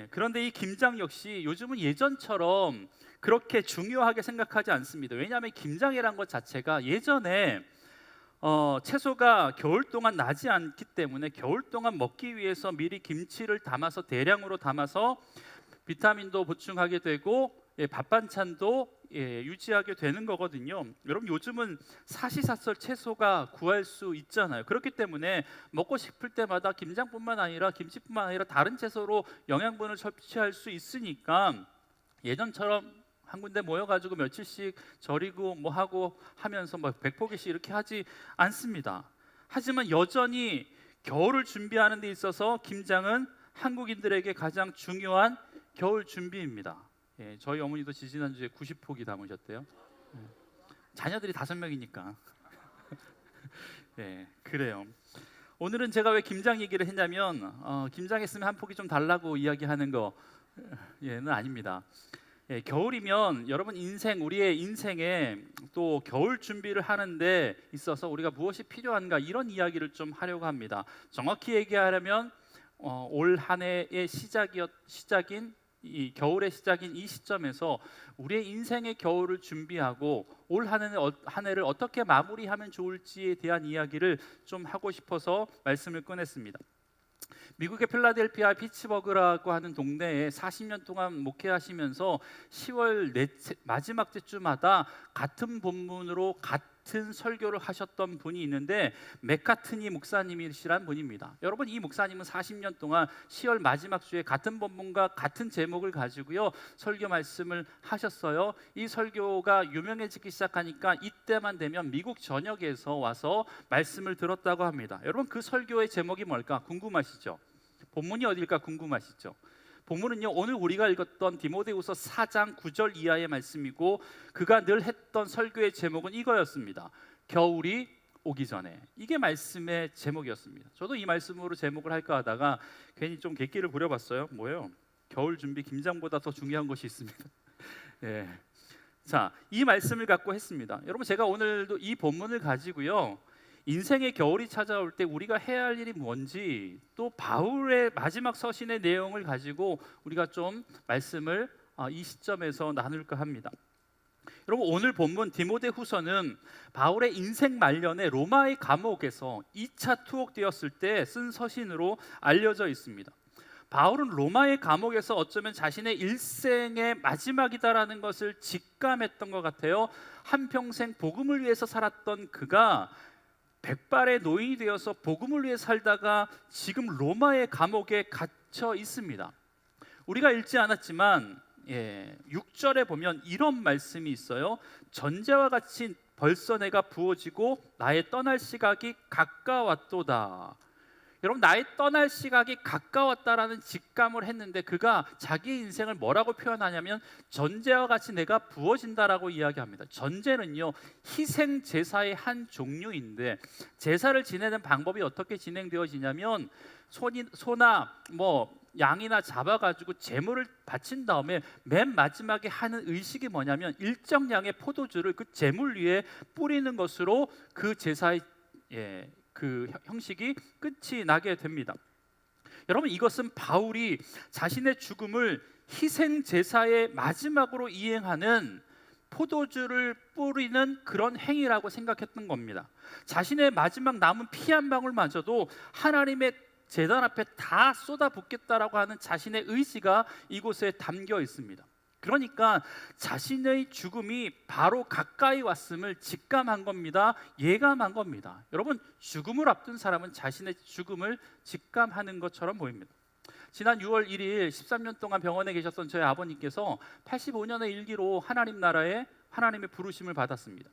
S13: 그런데 이 김장 역시 요즘은 예전처럼 그렇게 중요하게 생각하지 않습니다. 왜냐하면 김장이란 것 자체가 예전에 채소가 겨울 동안 나지 않기 때문에 겨울 동안 먹기 위해서 미리 김치를 담아서 대량으로 담아서 비타민도 보충하게 되고 밥 반찬도 유지하게 되는 거거든요. 여러분, 요즘은 사시사철 채소가 구할 수 있잖아요. 그렇기 때문에 먹고 싶을 때마다 김장뿐만 아니라 김치뿐만 아니라 다른 채소로 영양분을 섭취할 수 있으니까 예전처럼 한 군데 모여가지고 며칠씩 절이고 뭐 하고 하면서 뭐 100포기씩 이렇게 하지 않습니다. 하지만 여전히 겨울을 준비하는 데 있어서 김장은 한국인들에게 가장 중요한 겨울 준비입니다. 저희 어머니도 지지난주에 90포기 담으셨대요. 자녀들이 5명이니까. 그래요. 오늘은 제가 왜 김장 얘기를 했냐면 김장했으면 한 포기 좀 달라고 이야기하는 거는 아닙니다. 겨울이면 여러분 우리의 인생에 또 겨울 준비를 하는데 있어서 우리가 무엇이 필요한가, 이런 이야기를 좀 하려고 합니다. 정확히 얘기하려면 올 한 해의 시작인 이 겨울의 시작인 이 시점에서 우리의 인생의 겨울을 준비하고 올 한 해를 어떻게 마무리하면 좋을지에 대한 이야기를 좀 하고 싶어서 말씀을 꺼냈습니다. 미국의 필라델피아 피츠버그라고 하는 동네에 40년 동안 목회하시면서 10월 마지막 주마다 같은 본문으로 같은 설교를 하셨던 분이 있는데, 맥카트니 목사님이시란 분입니다. 여러분, 이 목사님은 40년 동안 10월 마지막 주에 같은 본문과 같은 제목을 가지고요 설교 말씀을 하셨어요. 이 설교가 유명해지기 시작하니까 이때만 되면 미국 전역에서 와서 말씀을 들었다고 합니다. 여러분, 그 설교의 제목이 뭘까 궁금하시죠? 본문이 어딜까 궁금하시죠? 본문은요, 오늘 우리가 읽었던 디모데후서 4장 9절 이하의 말씀이고, 그가 늘 했던 설교의 제목은 이거였습니다. 겨울이 오기 전에. 이게 말씀의 제목이었습니다. 저도 이 말씀으로 제목을 할까 하다가 괜히 좀 객기를 부려봤어요. 뭐예요? 겨울 준비 김장보다 더 중요한 것이 있습니다. 자, 이 말씀을 갖고 했습니다. 여러분, 제가 오늘도 이 본문을 가지고요 인생의 겨울이 찾아올 때 우리가 해야 할 일이 뭔지, 또 바울의 마지막 서신의 내용을 가지고 우리가 좀 말씀을 이 시점에서 나눌까 합니다. 여러분, 오늘 본문 디모데후서는 바울의 인생 말년에 로마의 감옥에서 2차 투옥되었을 때 쓴 서신으로 알려져 있습니다. 바울은 로마의 감옥에서 어쩌면 자신의 일생의 마지막이다라는 것을 직감했던 것 같아요. 한평생 복음을 위해서 살았던 그가 백발의 노인이 되어서 복음을 위해 살다가 지금 로마의 감옥에 갇혀 있습니다. 우리가 읽지 않았지만 6절에 보면 이런 말씀이 있어요. 전제와 같이 벌써 내가 부어지고 나의 떠날 시각이 가까웠도다. 여러분, 나의 떠날 시각이 가까웠다라는 직감을 했는데 그가 자기 인생을 뭐라고 표현하냐면 전제와 같이 내가 부어진다라고 이야기합니다. 전제는요, 희생 제사의 한 종류인데 제사를 지내는 방법이 어떻게 진행되어지냐면 소나 양이나 잡아가지고 제물을 바친 다음에 맨 마지막에 하는 의식이 뭐냐면 일정량의 포도주를 그 제물 위에 뿌리는 것으로 그 제사의 그 형식이 끝이 나게 됩니다. 여러분, 이것은 바울이 자신의 죽음을 희생 제사의 마지막으로 이행하는 포도주를 뿌리는 그런 행위라고 생각했던 겁니다. 자신의 마지막 남은 피 한 방울마저도 하나님의 제단 앞에 다 쏟아붓겠다라고 하는 자신의 의지가 이곳에 담겨 있습니다. 그러니까 자신의 죽음이 바로 가까이 왔음을 직감한 겁니다. 예감한 겁니다. 여러분, 죽음을 앞둔 사람은 자신의 죽음을 직감하는 것처럼 보입니다. 지난 6월 1일 13년 동안 병원에 계셨던 저희 아버님께서 85년의 일기로 하나님 나라에 하나님의 부르심을 받았습니다.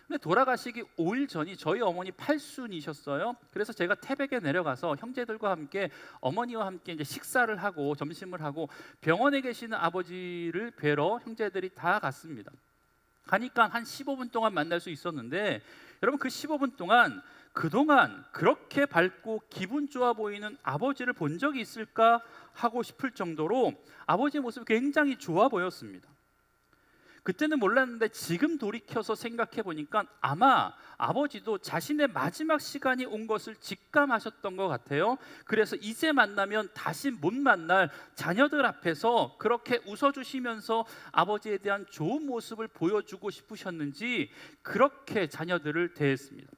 S13: 근데 돌아가시기 5일 전이 저희 어머니 팔순이셨어요. 그래서 제가 태백에 내려가서 형제들과 함께 어머니와 함께 이제 식사를 하고 점심을 하고 병원에 계시는 아버지를 뵈러 형제들이 다 갔습니다. 가니까 한 15분 동안 만날 수 있었는데 여러분, 그 15분 동안 그동안 그렇게 밝고 기분 좋아 보이는 아버지를 본 적이 있을까 하고 싶을 정도로 아버지의 모습이 굉장히 좋아 보였습니다. 그때는 몰랐는데 지금 돌이켜서 생각해 보니까 아마 아버지도 자신의 마지막 시간이 온 것을 직감하셨던 것 같아요. 그래서 이제 만나면 다시 못 만날 자녀들 앞에서 그렇게 웃어주시면서 아버지에 대한 좋은 모습을 보여주고 싶으셨는지 그렇게 자녀들을 대했습니다.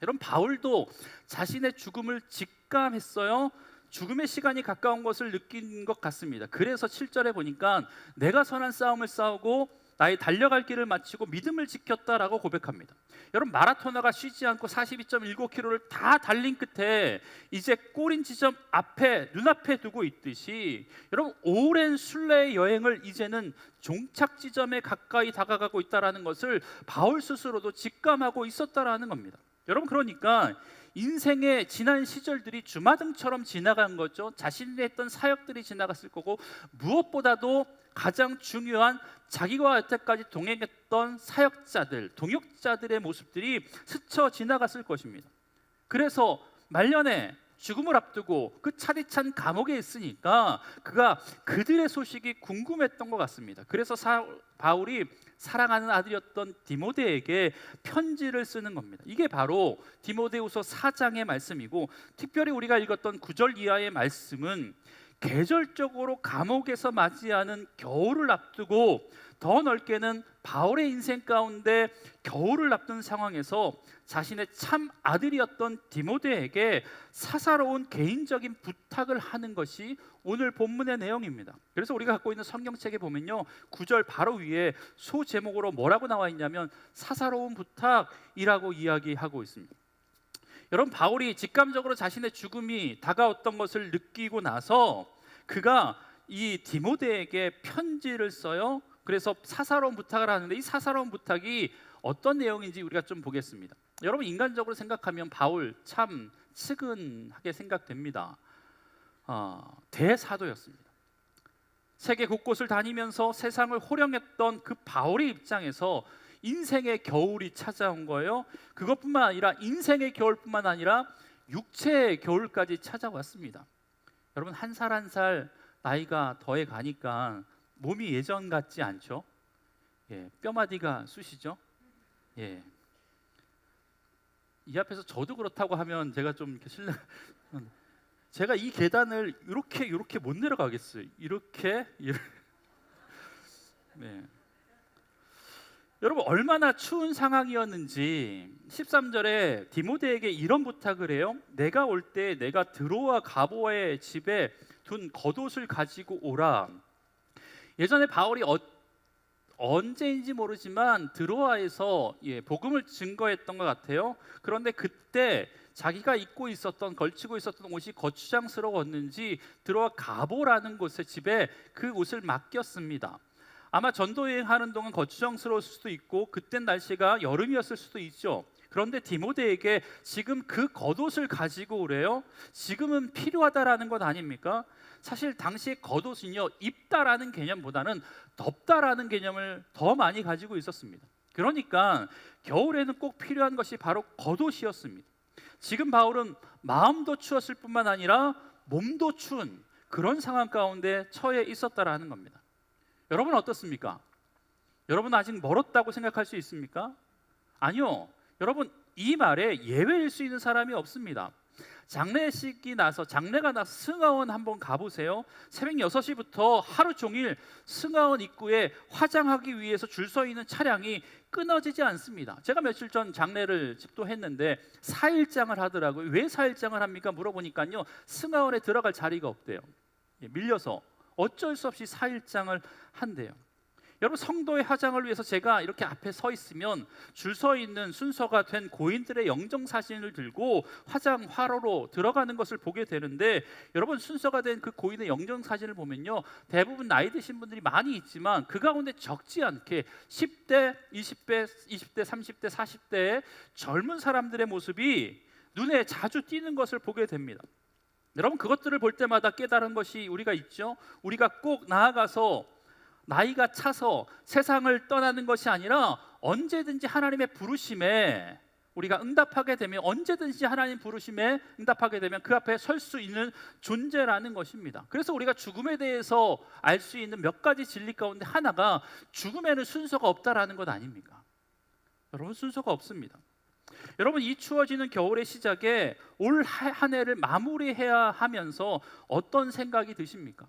S13: 여러분, 바울도 자신의 죽음을 직감했어요. 죽음의 시간이 가까운 것을 느낀 것 같습니다. 그래서 7절에 보니까 내가 선한 싸움을 싸우고 나의 달려갈 길을 마치고 믿음을 지켰다라고 고백합니다. 여러분, 마라토너가 쉬지 않고 42.19km를 다 달린 끝에 이제 꼬린 지점 앞에 눈앞에 두고 있듯이 여러분, 오랜 순례의 여행을 이제는 종착 지점에 가까이 다가가고 있다라는 것을 바울 스스로도 직감하고 있었다라는 겁니다. 여러분, 그러니까 인생의 지난 시절들이 주마등처럼 지나간 거죠. 자신이 했던 사역들이 지나갔을 거고 무엇보다도 가장 중요한 자기와 여태까지 동행했던 사역자들, 동역자들의 모습들이 스쳐 지나갔을 것입니다. 그래서 말년에 죽음을 앞두고 그 차디찬 감옥에 있으니까 그가 그들의 소식이 궁금했던 것 같습니다. 그래서 바울이 사랑하는 아들이었던 디모데에게 편지를 쓰는 겁니다. 이게 바로 디모데후서 4장의 말씀이고, 특별히 우리가 읽었던 9절 이하의 말씀은 계절적으로 감옥에서 맞이하는 겨울을 앞두고 더 넓게는 바울의 인생 가운데 겨울을 앞둔 상황에서 자신의 참 아들이었던 디모데에게 사사로운 개인적인 부탁을 하는 것이 오늘 본문의 내용입니다. 그래서 우리가 갖고 있는 성경책에 보면요, 9절 바로 위에 소 제목으로 뭐라고 나와 있냐면 사사로운 부탁이라고 이야기하고 있습니다. 여러분, 바울이 직감적으로 자신의 죽음이 다가왔던 것을 느끼고 나서 그가 이 디모데에게 편지를 써요. 그래서 사사로운 부탁을 하는데 이 사사로운 부탁이 어떤 내용인지 우리가 좀 보겠습니다. 여러분, 인간적으로 생각하면 바울 참 측은하게 생각됩니다. 대사도였습니다. 세계 곳곳을 다니면서 세상을 호령했던 그 바울의 입장에서 인생의 겨울이 찾아온 거예요. 그것뿐만 아니라 인생의 겨울뿐만 아니라 육체의 겨울까지 찾아왔습니다. 여러분, 한 살 한 살 나이가 더해 가니까 몸이 예전 같지 않죠? 뼈마디가 쑤시죠? 이 앞에서 저도 그렇다고 하면 제가 좀 이렇게 제가 이 계단을 이렇게 못 내려가겠어요. 이렇게. 네. 여러분 얼마나 추운 상황이었는지 13절에 디모데에게 이런 부탁을 해요. 내가 올 때 내가 드로아 가보의 집에 둔 겉옷을 가지고 오라. 예전에 바울이 언제인지 모르지만 드로아에서 복음을 증거했던 것 같아요. 그런데 그때 자기가 입고 있었던 걸치고 있었던 옷이 거추장스러웠는지 드로아 가보라는 곳의 집에 그 옷을 맡겼습니다. 아마 전도 여행하는 동안 거추장스러울 수도 있고 그땐 날씨가 여름이었을 수도 있죠. 그런데 디모데에게 지금 그 겉옷을 가지고 오래요. 지금은 필요하다라는 것 아닙니까? 사실 당시에 겉옷은요, 입다라는 개념보다는 덥다라는 개념을 더 많이 가지고 있었습니다. 그러니까 겨울에는 꼭 필요한 것이 바로 겉옷이었습니다. 지금 바울은 마음도 추웠을 뿐만 아니라 몸도 추운 그런 상황 가운데 처해 있었다라는 겁니다. 여러분 어떻습니까? 여러분 아직 멀었다고 생각할 수 있습니까? 아니요. 여러분 이 말에 예외일 수 있는 사람이 없습니다. 장례식이 나서 장례가 나서 승하원 한번 가보세요. 새벽 6시부터 하루 종일 승하원 입구에 화장하기 위해서 줄 서 있는 차량이 끊어지지 않습니다. 제가 며칠 전 장례를 집도했는데 4일장을 하더라고요. 왜 4일장을 합니까? 물어보니까요, 승하원에 들어갈 자리가 없대요. 밀려서 어쩔 수 없이 4일장을 한대요. 여러분 성도의 화장을 위해서 제가 이렇게 앞에 서 있으면 줄 서 있는 순서가 된 고인들의 영정 사진을 들고 화장 화로로 들어가는 것을 보게 되는데, 여러분 순서가 된 그 고인의 영정 사진을 보면요, 대부분 나이 드신 분들이 많이 있지만 그 가운데 적지 않게 10대, 20대, 30대, 40대의 젊은 사람들의 모습이 눈에 자주 띄는 것을 보게 됩니다. 여러분 그것들을 볼 때마다 깨달은 것이 우리가 있죠. 우리가 꼭 나아가서 나이가 차서 세상을 떠나는 것이 아니라 언제든지 하나님의 부르심에 우리가 응답하게 되면, 언제든지 하나님 부르심에 응답하게 되면 그 앞에 설 수 있는 존재라는 것입니다. 그래서 우리가 죽음에 대해서 알 수 있는 몇 가지 진리 가운데 하나가 죽음에는 순서가 없다라는 것 아닙니까? 여러분 순서가 없습니다. 여러분 이 추워지는 겨울의 시작에 올 한 해를 마무리해야 하면서 어떤 생각이 드십니까?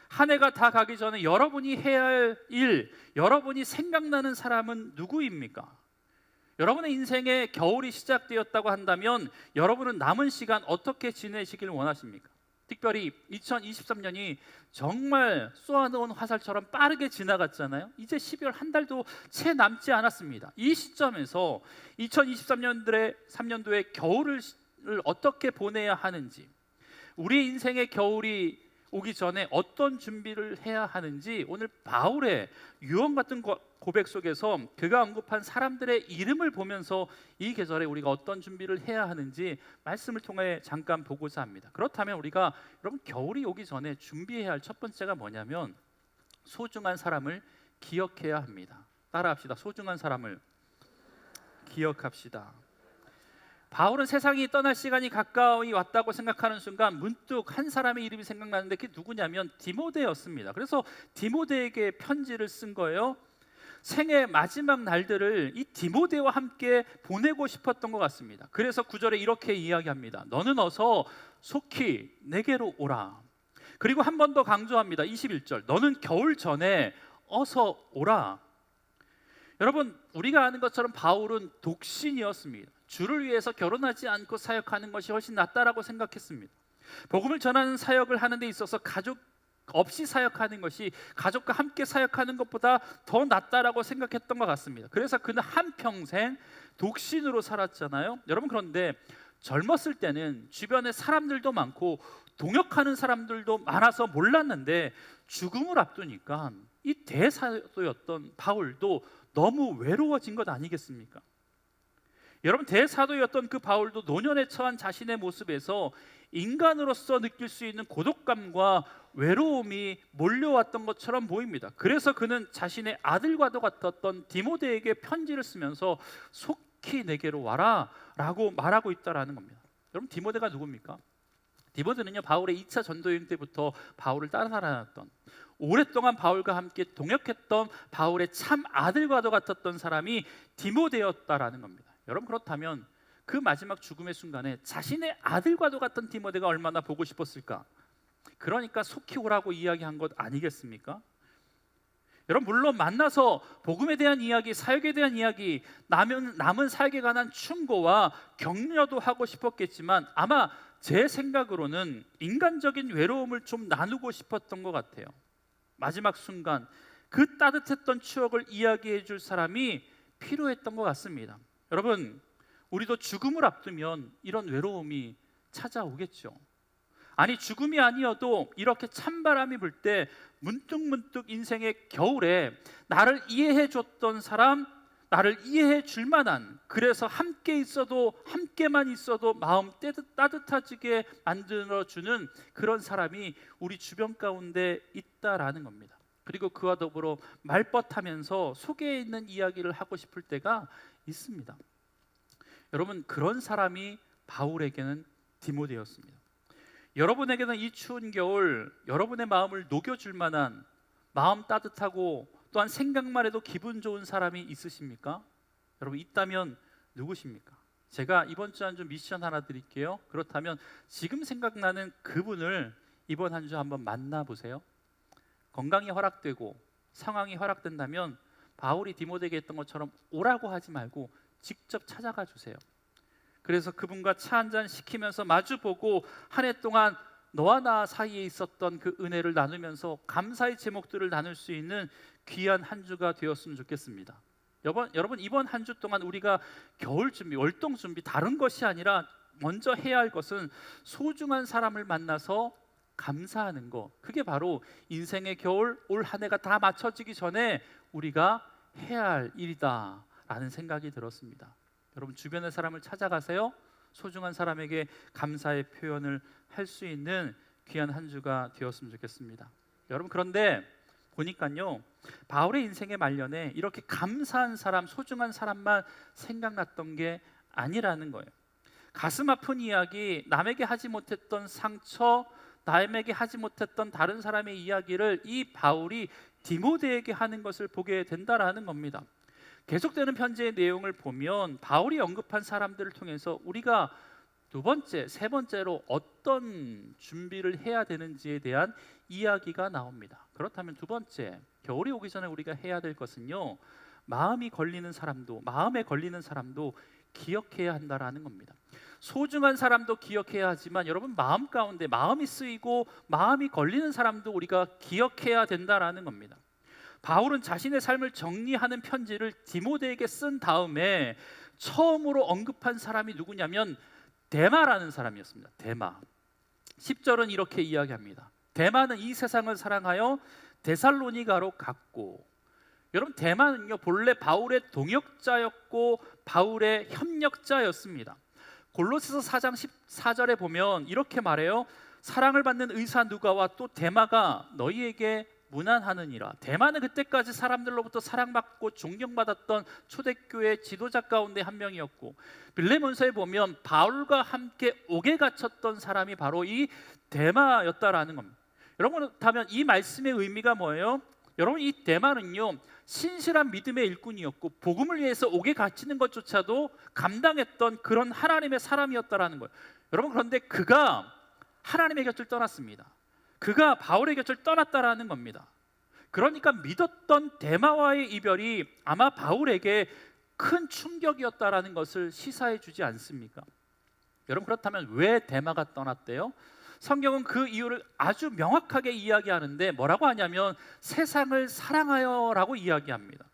S13: 한 해가 다 가기 전에 여러분이 해야 할 일, 여러분이 생각나는 사람은 누구입니까? 여러분의 인생에 겨울이 시작되었다고 한다면 여러분은 남은 시간 어떻게 지내시길 원하십니까? 특별히 2023년이 정말 쏘아놓은 화살처럼 빠르게 지나갔잖아요. 이제 12월 한 달도 채 남지 않았습니다. 이 시점에서 2023년도의 겨울을 어떻게 보내야 하는지, 우리 인생의 겨울이 오기 전에 어떤 준비를 해야 하는지, 오늘 바울의 유언 같은 고백 속에서 그가 언급한 사람들의 이름을 보면서 이 계절에 우리가 어떤 준비를 해야 하는지 말씀을 통해 잠깐 보고자 합니다. 그렇다면 우리가 여러분 겨울이 오기 전에 준비해야 할 첫 번째가 뭐냐면 소중한 사람을 기억해야 합니다. 따라합시다. 소중한 사람을 기억합시다. 바울은 세상이 떠날 시간이 가까이 왔다고 생각하는 순간 문득 한 사람의 이름이 생각나는데 그게 누구냐면 디모데였습니다. 그래서 디모데에게 편지를 쓴 거예요. 생애 마지막 날들을 이 디모데와 함께 보내고 싶었던 것 같습니다. 그래서 9절에 이렇게 이야기합니다. 너는 어서 속히 내게로 오라. 그리고 한 번 더 강조합니다. 21절. 너는 겨울 전에 어서 오라. 여러분 우리가 아는 것처럼 바울은 독신이었습니다. 주를 위해서 결혼하지 않고 사역하는 것이 훨씬 낫다라고 생각했습니다. 복음을 전하는 사역을 하는 데 있어서 가족 없이 사역하는 것이 가족과 함께 사역하는 것보다 더 낫다라고 생각했던 것 같습니다. 그래서 그는 한평생 독신으로 살았잖아요. 여러분 그런데 젊었을 때는 주변에 사람들도 많고 동역하는 사람들도 많아서 몰랐는데 죽음을 앞두니까 이 대사도였던 바울도 너무 외로워진 것 아니겠습니까? 여러분 대사도였던 그 바울도 노년에 처한 자신의 모습에서 인간으로서 느낄 수 있는 고독감과 외로움이 몰려왔던 것처럼 보입니다. 그래서 그는 자신의 아들과도 같았던 디모데에게 편지를 쓰면서 속히 내게로 와라 라고 말하고 있다는 겁니다. 여러분 디모데가 누굽니까? 디모데는요 바울의 2차 전도여행 때부터 바울을 따라다녔던, 오랫동안 바울과 함께 동역했던 바울의 참 아들과도 같았던 사람이 디모데였다라는 겁니다. 여러분 그렇다면 그 마지막 죽음의 순간에 자신의 아들과도 같은 디모데가 얼마나 보고 싶었을까? 그러니까 속히 오라고 이야기한 것 아니겠습니까? 여러분, 물론 만나서 복음에 대한 이야기, 사역에 대한 이야기, 남은 사역에 관한 충고와 격려도 하고 싶었겠지만 아마 제 생각으로는 인간적인 외로움을 좀 나누고 싶었던 것 같아요. 마지막 순간 그 따뜻했던 추억을 이야기해 줄 사람이 필요했던 것 같습니다. 여러분, 우리도 죽음을 앞두면 이런 외로움이 찾아오겠죠. 아니, 죽음이 아니어도 이렇게 찬바람이 불 때 문득문득 인생의 겨울에 나를 이해해 줬던 사람, 나를 이해해 줄 만한, 그래서 함께만 있어도 마음 따뜻해지게 만들어주는 그런 사람이 우리 주변 가운데 있다라는 겁니다. 그리고 그와 더불어 말벗하면서 속에 있는 이야기를 하고 싶을 때가 있습니다. 여러분, 그런 사람이 바울에게는 디모데였습니다. 여러분에게는 이 추운 겨울 여러분의 마음을 녹여줄 만한, 마음 따뜻하고 또한 생각만 해도 기분 좋은 사람이 있으십니까? 여러분, 있다면 누구십니까? 제가 이번 주 한 주 미션 하나 드릴게요. 그렇다면 지금 생각나는 그분을 이번 한 주 한번 만나보세요. 건강이 허락되고 상황이 허락된다면 바울이 디모데에게 했던 것처럼 오라고 하지 말고 직접 찾아가 주세요. 그래서 그분과 차 한잔 시키면서 마주보고 한 해 동안 너와 나 사이에 있었던 그 은혜를 나누면서 감사의 제목들을 나눌 수 있는 귀한 한 주가 되었으면 좋겠습니다. 여러분, 이번 한 주 동안 우리가 겨울 준비, 월동 준비, 다른 것이 아니라 먼저 해야 할 것은 소중한 사람을 만나서 감사하는 것. 그게 바로 인생의 겨울, 올 한 해가 다 맞춰지기 전에 우리가 해야 할 일이다라는 생각이 들었습니다. 여러분, 주변의 사람을 찾아가세요. 소중한 사람에게 감사의 표현을 할 수 있는 귀한 한 주가 되었으면 좋겠습니다. 여러분, 그런데 보니까요, 바울의 인생의 말년에 이렇게 감사한 사람, 소중한 사람만 생각났던 게 아니라는 거예요. 가슴 아픈 이야기, 남에게 하지 못했던 상처, 남에게 하지 못했던 다른 사람의 이야기를 이 바울이 디모데에게 하는 것을 보게 된다라는 겁니다. 계속되는 편지의 내용을 보면 바울이 언급한 사람들을 통해서 우리가 두 번째, 세 번째로 어떤 준비를 해야 되는지에 대한 이야기가 나옵니다. 그렇다면 두 번째, 겨울이 오기 전에 우리가 해야 될 것은요, 마음에 걸리는 사람도 기억해야 한다라는 겁니다. 소중한 사람도 기억해야 하지만 여러분, 마음 가운데 마음이 쓰이고 마음이 걸리는 사람도 우리가 기억해야 된다라는 겁니다. 바울은 자신의 삶을 정리하는 편지를 디모데에게 쓴 다음에 처음으로 언급한 사람이 누구냐면 데마라는 사람이었습니다. 데마. 10절은 이렇게 이야기합니다. 데마는 이 세상을 사랑하여 데살로니가로 갔고, 여러분, 데마는요 본래 바울의 동역자였고 바울의 협력자였습니다. 골로새서 4장 14절에 보면 이렇게 말해요. 사랑을 받는 의사 누가와 또 데마가 너희에게 문안하느니라. 데마는 그때까지 사람들로부터 사랑받고 존경받았던 초대교회 지도자 가운데 한 명이었고, 빌레몬서에 보면 바울과 함께 옥에 갇혔던 사람이 바로 이 데마였다라는 겁니다. 여러분, 그렇다면 이 말씀의 의미가 뭐예요? 여러분, 이 데마는요 신실한 믿음의 일꾼이었고 복음을 위해서 옥에 갇히는 것조차도 감당했던 그런 하나님의 사람이었다라는 거예요. 여러분, 그런데 그가 하나님의 곁을 떠났습니다. 그가 바울의 곁을 떠났다라는 겁니다. 그러니까 믿었던 데마와의 이별이 아마 바울에게 큰 충격이었다라는 것을 시사해 주지 않습니까? 여러분, 그렇다면 왜 데마가 떠났대요? 성경은 그 이유를 아주 명확하게 이야기하는데 뭐라고 하냐면 세상을 사랑하여라고 이야기합니다.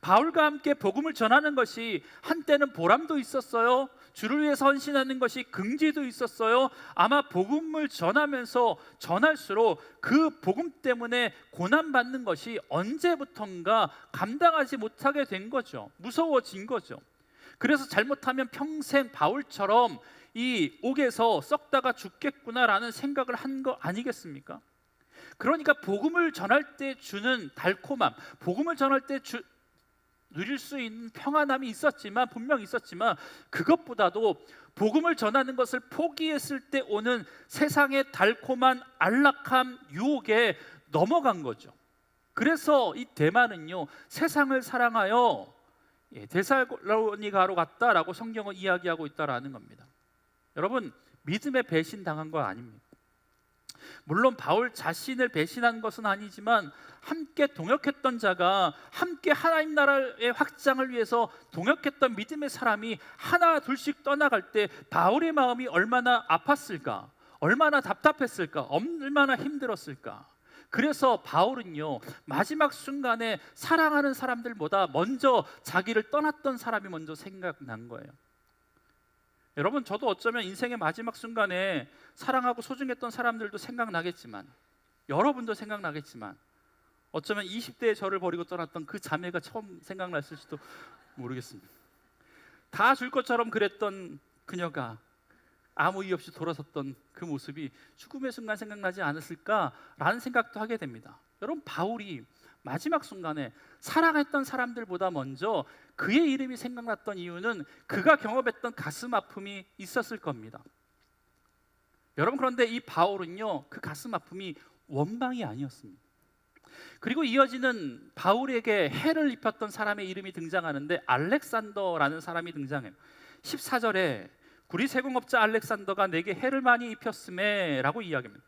S13: 바울과 함께 복음을 전하는 것이 한때는 보람도 있었어요. 주를 위해서 헌신하는 것이 긍지도 있었어요. 아마 복음을 전하면서 전할수록 그 복음 때문에 고난받는 것이 언제부턴가 감당하지 못하게 된 거죠. 무서워진 거죠. 그래서 잘못하면 평생 바울처럼 이 옥에서 썩다가 죽겠구나라는 생각을 한 거 아니겠습니까? 그러니까 복음을 전할 때 주는 달콤함, 복음을 전할 때 누릴 수 있는 평안함이 있었지만, 분명 있었지만 그것보다도 복음을 전하는 것을 포기했을 때 오는 세상의 달콤한 안락함, 유혹에 넘어간 거죠. 그래서 이 데마는요 세상을 사랑하여 데살로니가로 갔다라고 성경은 이야기하고 있다라는 겁니다. 여러분, 믿음에 배신 당한 건 아닙니다. 물론 바울 자신을 배신한 것은 아니지만 함께 동역했던 자가 함께 하나님 나라의 확장을 위해서 동역했던 믿음의 사람이 하나 둘씩 떠나갈 때 바울의 마음이 얼마나 아팠을까, 얼마나 답답했을까, 얼마나 힘들었을까. 그래서 바울은요, 마지막 순간에 사랑하는 사람들보다 먼저 자기를 떠났던 사람이 먼저 생각난 거예요. 여러분, 저도 어쩌면 인생의 마지막 순간에 사랑하고 소중했던 사람들도 생각나겠지만, 여러분도 생각나겠지만, 어쩌면 20대의 저를 버리고 떠났던 그 자매가 처음 생각났을지도 모르겠습니다. 다 줄 것처럼 그랬던 그녀가 아무 이유 없이 돌아섰던 그 모습이 죽음의 순간 생각나지 않았을까라는 생각도 하게 됩니다. 여러분, 바울이 마지막 순간에 사랑했던 사람들보다 먼저 그의 이름이 생각났던 이유는 그가 경험했던 가슴 아픔이 있었을 겁니다. 여러분, 그런데 이 바울은요, 그 가슴 아픔이 원망이 아니었습니다. 그리고 이어지는 바울에게 해를 입혔던 사람의 이름이 등장하는데 알렉산더라는 사람이 등장해요. 14절에 구리 세공업자 알렉산더가 내게 해를 많이 입혔음에 라고 이야기합니다.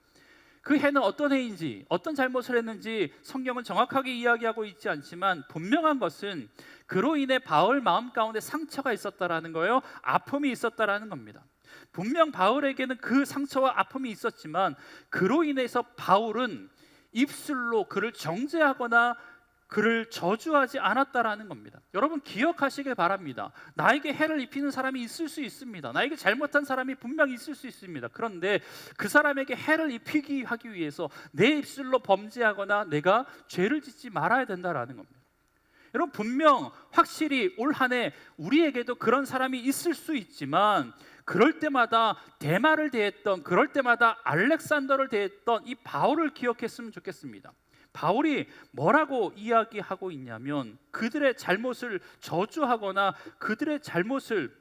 S13: 그 해는 어떤 해인지, 어떤 잘못을 했는지 성경은 정확하게 이야기하고 있지 않지만 분명한 것은 그로 인해 바울 마음 가운데 상처가 있었다라는 거예요. 아픔이 있었다라는 겁니다. 분명 바울에게는 그 상처와 아픔이 있었지만 그로 인해서 바울은 입술로 그를 정죄하거나 그를 저주하지 않았다라는 겁니다. 여러분, 기억하시길 바랍니다. 나에게 해를 입히는 사람이 있을 수 있습니다. 나에게 잘못한 사람이 분명히 있을 수 있습니다. 그런데 그 사람에게 해를 입히기 하기 위해서 내 입술로 범죄하거나 내가 죄를 짓지 말아야 된다라는 겁니다. 여러분, 분명 확실히 올 한 해 우리에게도 그런 사람이 있을 수 있지만 그럴 때마다 데마를 대했던, 그럴 때마다 알렉산더를 대했던 이 바울을 기억했으면 좋겠습니다. 바울이 뭐라고 이야기하고 있냐면 그들의 잘못을 저주하거나 그들의 잘못을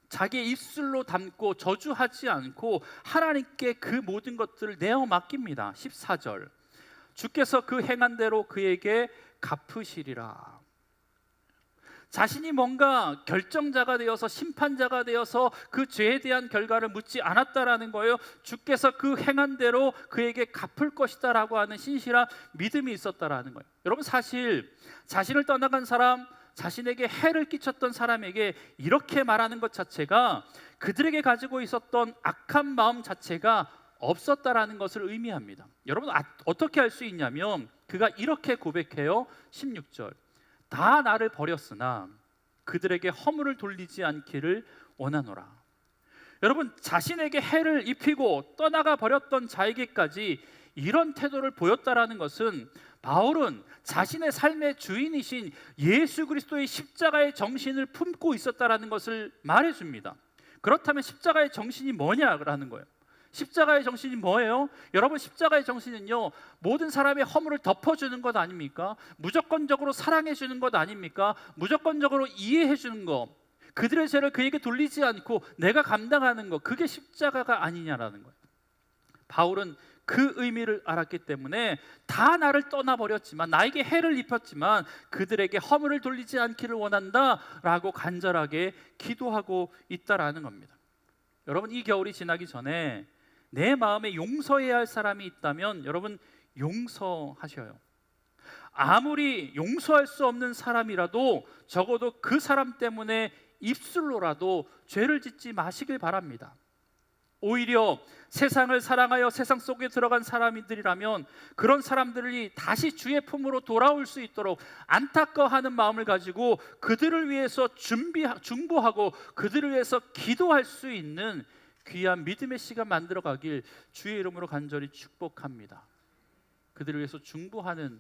S13: 자기의 입술로 담고 저주하지 않고 하나님께 그 모든 것들을 내어 맡깁니다. 14절, 주께서 그 행한 대로 그에게 갚으시리라. 자신이 뭔가 결정자가 되어서 심판자가 되어서 그 죄에 대한 결과를 묻지 않았다라는 거예요. 주께서 그 행한 대로 그에게 갚을 것이다라고 하는 신실한 믿음이 있었다라는 거예요. 여러분, 사실 자신을 떠나간 사람, 자신에게 해를 끼쳤던 사람에게 이렇게 말하는 것 자체가 그들에게 가지고 있었던 악한 마음 자체가 없었다라는 것을 의미합니다. 여러분, 어떻게 알 수 있냐면 그가 이렇게 고백해요. 16절, 다 나를 버렸으나 그들에게 허물을 돌리지 않기를 원하노라. 여러분, 자신에게 해를 입히고 떠나가 버렸던 자에게까지 이런 태도를 보였다라는 것은 바울은 자신의 삶의 주인이신 예수 그리스도의 십자가의 정신을 품고 있었다라는 것을 말해줍니다. 그렇다면 십자가의 정신이 뭐냐라는 거예요. 십자가의 정신이 뭐예요? 여러분, 십자가의 정신은요, 모든 사람의 허물을 덮어주는 것 아닙니까? 무조건적으로 사랑해주는 것 아닙니까? 무조건적으로 이해해주는 것, 그들의 죄를 그에게 돌리지 않고 내가 감당하는 것, 그게 십자가가 아니냐라는 거예요. 바울은 그 의미를 알았기 때문에 다 나를 떠나버렸지만, 나에게 해를 입혔지만 그들에게 허물을 돌리지 않기를 원한다라고 간절하게 기도하고 있다라는 겁니다. 여러분, 이 겨울이 지나기 전에 내 마음에 용서해야 할 사람이 있다면 여러분, 용서하셔요. 아무리 용서할 수 없는 사람이라도 적어도 그 사람 때문에 입술로라도 죄를 짓지 마시길 바랍니다. 오히려 세상을 사랑하여 세상 속에 들어간 사람들이라면 그런 사람들이 다시 주의 품으로 돌아올 수 있도록 안타까워하는 마음을 가지고 그들을 위해서 중보하고 그들을 위해서 기도할 수 있는 귀한 믿음의 시간 만들어 가길 주의 이름으로 간절히 축복합니다. 그들을 위해서 중보하는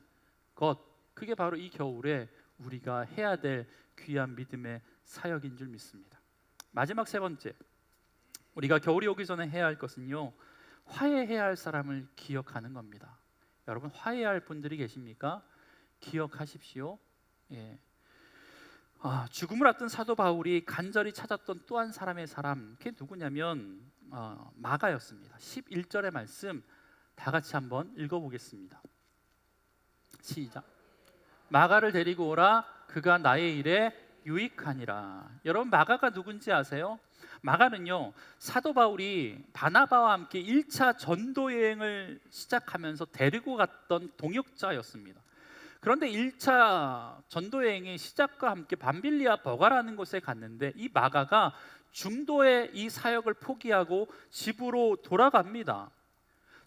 S13: 것, 그게 바로 이 겨울에 우리가 해야 될 귀한 믿음의 사역인 줄 믿습니다. 마지막 세 번째, 우리가 겨울이 오기 전에 해야 할 것은요, 화해해야 할 사람을 기억하는 겁니다. 여러분, 화해할 분들이 계십니까? 기억하십시오. 예. 죽음을 앞둔 사도 바울이 간절히 찾았던 또 한 사람의 사람, 그게 누구냐면 마가였습니다. 11절의 말씀 다 같이 한번 읽어보겠습니다. 시작. 마가를 데리고 오라. 그가 나의 일에 유익하니라. 여러분, 마가가 누군지 아세요? 마가는요, 사도 바울이 바나바와 함께 1차 전도 여행을 시작하면서 데리고 갔던 동역자였습니다. 그런데 1차 전도 여행의 시작과 함께 밤빌리아 버가라는 곳에 갔는데 이 마가가 중도의 이 사역을 포기하고 집으로 돌아갑니다.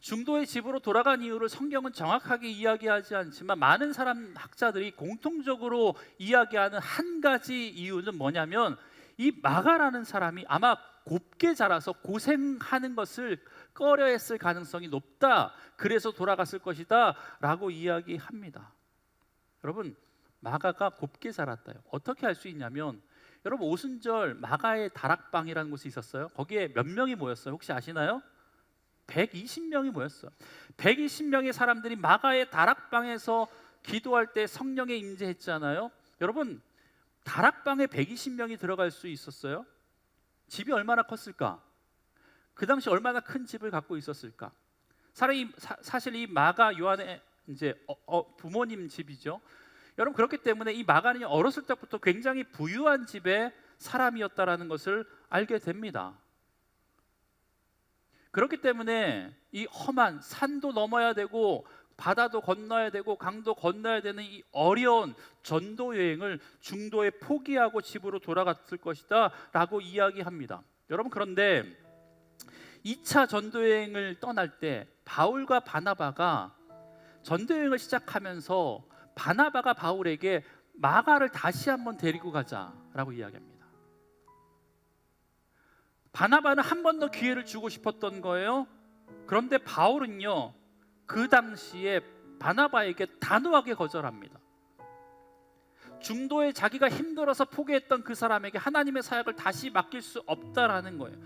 S13: 중도의 집으로 돌아간 이유를 성경은 정확하게 이야기하지 않지만 많은 학자들이 공통적으로 이야기하는 한 가지 이유는 뭐냐면 이 마가라는 사람이 아마 곱게 자라서 고생하는 것을 꺼려했을 가능성이 높다. 그래서 돌아갔을 것이다 라고 이야기합니다. 여러분, 마가가 곱게 자랐다요. 어떻게 알 수 있냐면, 여러분, 오순절 마가의 다락방이라는 곳이 있었어요. 거기에 몇 명이 모였어요? 혹시 아시나요? 120명이 모였어요. 120명의 사람들이 마가의 다락방에서 기도할 때 성령에 임재했잖아요. 여러분, 다락방에 120명이 들어갈 수 있었어요? 집이 얼마나 컸을까? 그 당시 얼마나 큰 집을 갖고 있었을까? 사실 이 마가 요한의 이제 부모님 집이죠. 여러분, 그렇기 때문에 이 마가는 어렸을 때부터 굉장히 부유한 집의 사람이었다라는 것을 알게 됩니다. 그렇기 때문에 이 험한 산도 넘어야 되고 바다도 건너야 되고 강도 건너야 되는 이 어려운 전도 여행을 중도에 포기하고 집으로 돌아갔을 것이다 라고 이야기합니다. 여러분, 그런데 2차 전도 여행을 떠날 때 바울과 바나바가 전도 여행을 시작하면서 바나바가 바울에게 마가를 다시 한번 데리고 가자라고 이야기합니다. 바나바는 한 번 더 기회를 주고 싶었던 거예요. 그런데 바울은요, 그 당시에 바나바에게 단호하게 거절합니다. 중도에 자기가 힘들어서 포기했던 그 사람에게 하나님의 사역을 다시 맡길 수 없다라는 거예요.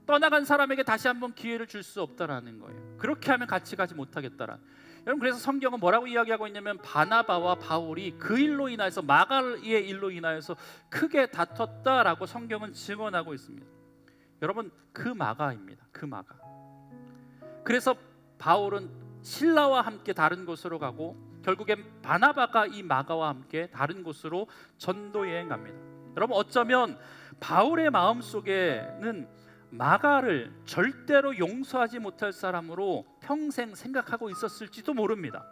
S13: 떠나간 사람에게 다시 한번 기회를 줄 수 없다라는 거예요. 그렇게 하면 같이 가지 못하겠다라는. 여러분, 그래서 성경은 뭐라고 이야기하고 있냐면 바나바와 바울이 그 일로 인하여서 마가의 일로 인하여서 크게 다퉜다라고 성경은 증언하고 있습니다. 여러분, 그 마가입니다. 그 마가. 그래서 바울은 실라와 함께 다른 곳으로 가고 결국엔 바나바가 이 마가와 함께 다른 곳으로 전도 여행 갑니다. 여러분, 어쩌면 바울의 마음속에는 마가를 절대로 용서하지 못할 사람으로 평생 생각하고 있었을지도 모릅니다.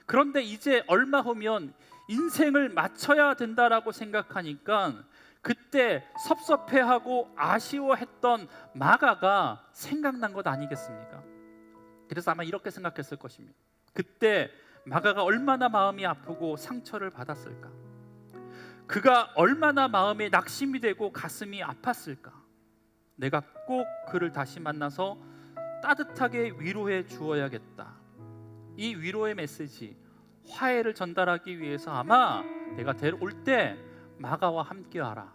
S13: 그런데 이제 얼마 후면 인생을 마쳐야 된다라고 생각하니까 그때 섭섭해하고 아쉬워했던 마가가 생각난 것 아니겠습니까? 그래서 아마 이렇게 생각했을 것입니다. 그때 마가가 얼마나 마음이 아프고 상처를 받았을까? 그가 얼마나 마음에 낙심이 되고 가슴이 아팠을까? 내가 꼭 그를 다시 만나서 따뜻하게 위로해 주어야겠다. 이 위로의 메시지, 화해를 전달하기 위해서 아마 내가 데려올 때 마가와 함께하라.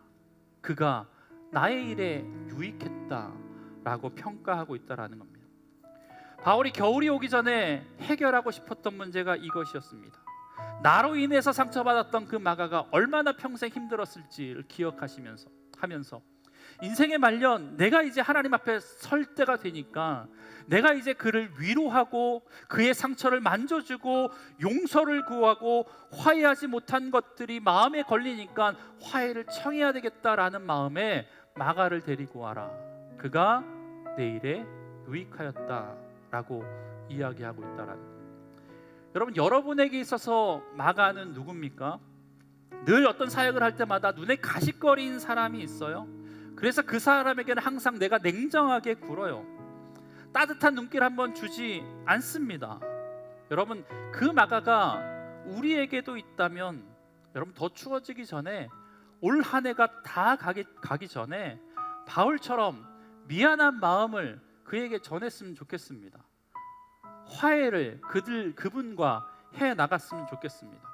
S13: 그가 나의 일에 유익했다라고 평가하고 있다라는 겁니다. 바울이 겨울이 오기 전에 해결하고 싶었던 문제가 이것이었습니다. 나로 인해서 상처받았던 그 마가가 얼마나 평생 힘들었을지를 기억하시면서 인생의 말년 내가 이제 하나님 앞에 설 때가 되니까 내가 이제 그를 위로하고 그의 상처를 만져주고 용서를 구하고 화해하지 못한 것들이 마음에 걸리니까 화해를 청해야 되겠다라는 마음에 마가를 데리고 와라. 그가 내 일에 유익하였다라고 이야기하고 있다라는 거예요. 여러분, 여러분에게 있어서 마가는 누굽니까? 늘 어떤 사역을 할 때마다 눈에 가시거리는 사람이 있어요. 그래서 그 사람에게는 항상 내가 냉정하게 굴어요. 따뜻한 눈길 한번 주지 않습니다. 여러분, 그 마가가 우리에게도 있다면 여러분, 더 추워지기 전에 올 한 해가 다 가기 전에 바울처럼 미안한 마음을 그에게 전했으면 좋겠습니다. 화해를 그분과 해 나갔으면 좋겠습니다.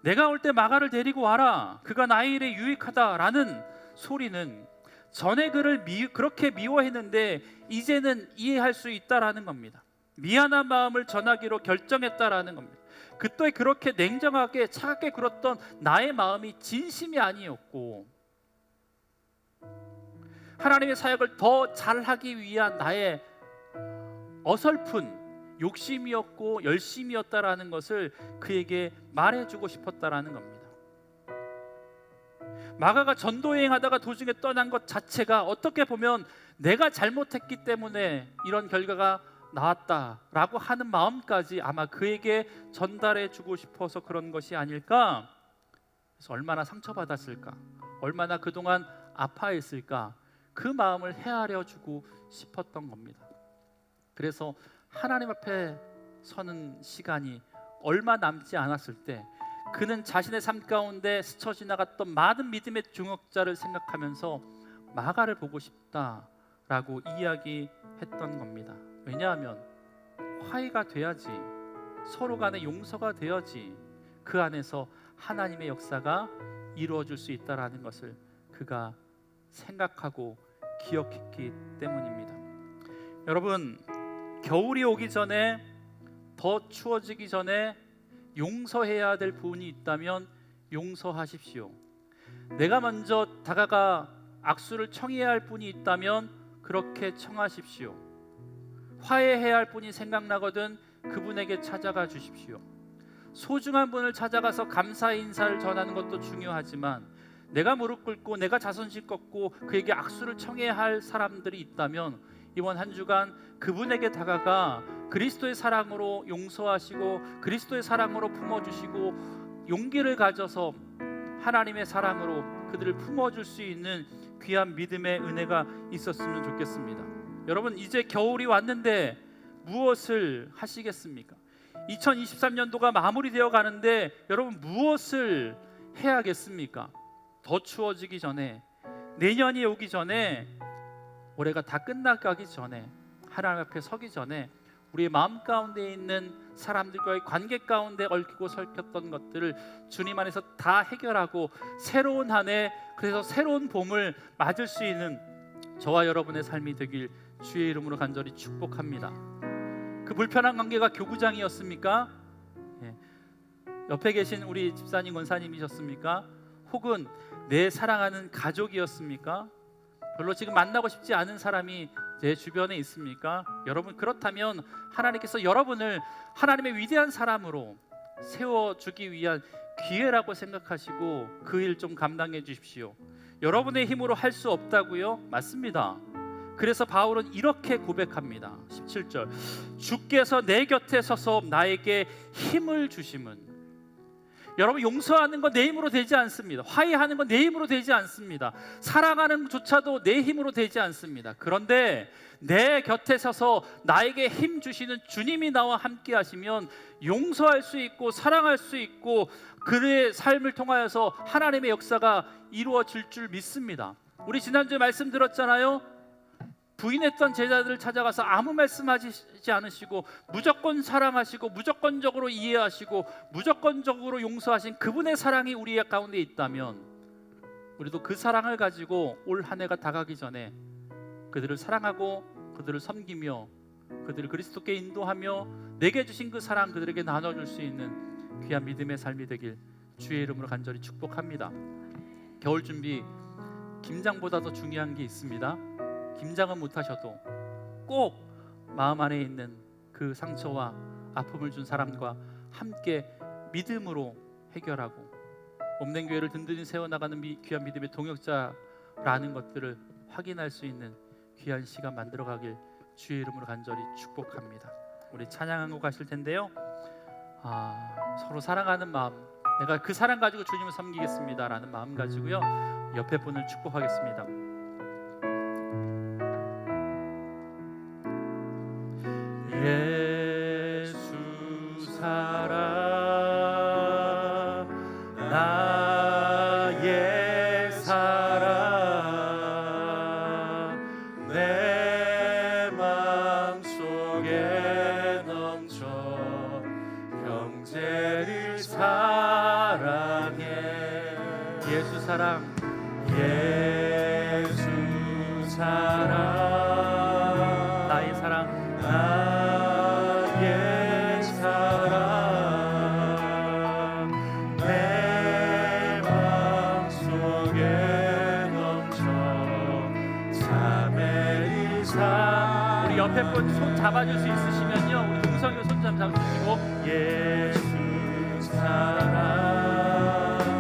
S13: 내가 올 때 마가를 데리고 와라. 그가 나의 일에 유익하다라는 소리는 전에 그를 그렇게 미워했는데 이제는 이해할 수 있다라는 겁니다. 미안한 마음을 전하기로 결정했다라는 겁니다. 그때 그렇게 냉정하게 차갑게 굴었던 나의 마음이 진심이 아니었고 하나님의 사역을 더 잘하기 위한 나의 어설픈 욕심이었고 열심이었다라는 것을 그에게 말해주고 싶었다라는 겁니다. 마가가 전도여행하다가 도중에 떠난 것 자체가 어떻게 보면 내가 잘못했기 때문에 이런 결과가 나왔다라고 하는 마음까지 아마 그에게 전달해 주고 싶어서 그런 것이 아닐까. 그래서 얼마나 상처받았을까, 얼마나 그동안 아파했을까, 그 마음을 헤아려 주고 싶었던 겁니다. 그래서 하나님 앞에 서는 시간이 얼마 남지 않았을 때 그는 자신의 삶 가운데 스쳐 지나갔던 많은 믿음의 중역자를 생각하면서 마가를 보고 싶다라고 이야기했던 겁니다. 왜냐하면 화해가 돼야지, 서로 간에 용서가 되어야지 그 안에서 하나님의 역사가 이루어질 수 있다라는 것을 그가 생각하고 기억했기 때문입니다. 여러분, 겨울이 오기 전에, 더 추워지기 전에 용서해야 될 부분이 있다면 용서하십시오. 내가 먼저 다가가 악수를 청해야 할 분이 있다면 그렇게 청하십시오. 화해해야 할 분이 생각나거든 그분에게 찾아가 주십시오. 소중한 분을 찾아가서 감사의 인사를 전하는 것도 중요하지만 내가 무릎 꿇고 내가 자존심 꺾고 그에게 악수를 청해야 할 사람들이 있다면 이번 한 주간 그분에게 다가가 그리스도의 사랑으로 용서하시고 그리스도의 사랑으로 품어주시고 용기를 가져서 하나님의 사랑으로 그들을 품어줄 수 있는 귀한 믿음의 은혜가 있었으면 좋겠습니다. 여러분, 이제 겨울이 왔는데 무엇을 하시겠습니까? 2023년도가 마무리되어 가는데 여러분 무엇을 해야겠습니까? 더 추워지기 전에, 내년이 오기 전에, 올해가 다 끝나가기 전에, 하나님 앞에 서기 전에 우리의 마음 가운데 있는 사람들과의 관계 가운데 얽히고 설켰던 것들을 주님 안에서 다 해결하고 새로운 한 해, 그래서 새로운 봄을 맞을 수 있는 저와 여러분의 삶이 되길 주의 이름으로 간절히 축복합니다. 그 불편한 관계가 교구장이었습니까? 옆에 계신 우리 집사님, 권사님이셨습니까? 혹은 내 사랑하는 가족이었습니까? 별로 지금 만나고 싶지 않은 사람이 제 주변에 있습니까? 여러분, 그렇다면 하나님께서 여러분을 하나님의 위대한 사람으로 세워주기 위한 기회라고 생각하시고 그 일 좀 감당해 주십시오. 여러분의 힘으로 할 수 없다고요? 맞습니다. 그래서 바울은 이렇게 고백합니다. 17절, 주께서 내 곁에 서서 나에게 힘을 주심은. 여러분, 용서하는 건 내 힘으로 되지 않습니다. 화해하는 건 내 힘으로 되지 않습니다. 사랑하는 것조차도 내 힘으로 되지 않습니다. 그런데 내 곁에 서서 나에게 힘 주시는 주님이 나와 함께 하시면 용서할 수 있고 사랑할 수 있고 그의 삶을 통하여서 하나님의 역사가 이루어질 줄 믿습니다. 우리 지난주에 말씀 들었잖아요. 부인했던 제자들을 찾아가서 아무 말씀하시지 않으시고 무조건 사랑하시고 무조건적으로 이해하시고 무조건적으로 용서하신 그분의 사랑이 우리 가운데 있다면 우리도 그 사랑을 가지고 올 한 해가 다가기 전에 그들을 사랑하고 그들을 섬기며 그들을 그리스도께 인도하며 내게 주신 그 사랑 그들에게 나눠줄 수 있는 귀한 믿음의 삶이 되길 주의 이름으로 간절히 축복합니다. 겨울 준비, 김장보다 더 중요한 게 있습니다. 김장은 못하셔도 꼭 마음 안에 있는 그 상처와 아픔을 준 사람과 함께 믿음으로 해결하고 몸된 교회를 든든히 세워나가는 귀한 믿음의 동역자라는 것들을 확인할 수 있는 귀한 시간 만들어가길 주의 이름으로 간절히 축복합니다. 우리 찬양하고 가실 텐데요. 서로 사랑하는 마음, 내가 그 사랑 가지고 주님을 섬기겠습니다라는 마음 가지고요, 옆에 분을 축복하겠습니다. 예수 사랑, 나의 사랑, 내 맘속에 넘쳐 형제를 사랑해. 예수 사랑, 예수 사랑, 나의 사랑, 나의 사랑, 내 맘속에 넘쳐 사매리사. 우리 옆에 분 손 잡아줄 수 있으시면요, 우리 동서 음성으로 손 좀 잡으시고 예수 사랑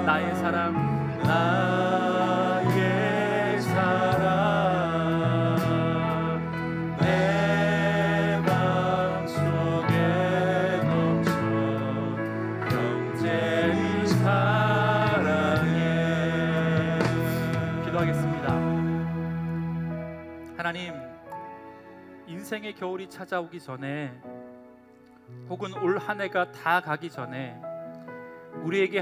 S13: 나의 사랑 나의 사랑 내 맘속에 넘쳐 형제의 사랑에 기도하겠습니다. 하나님, 인생의 겨울이 찾아오기 전에 혹은 올 한 해가 다 가기 전에 우리에게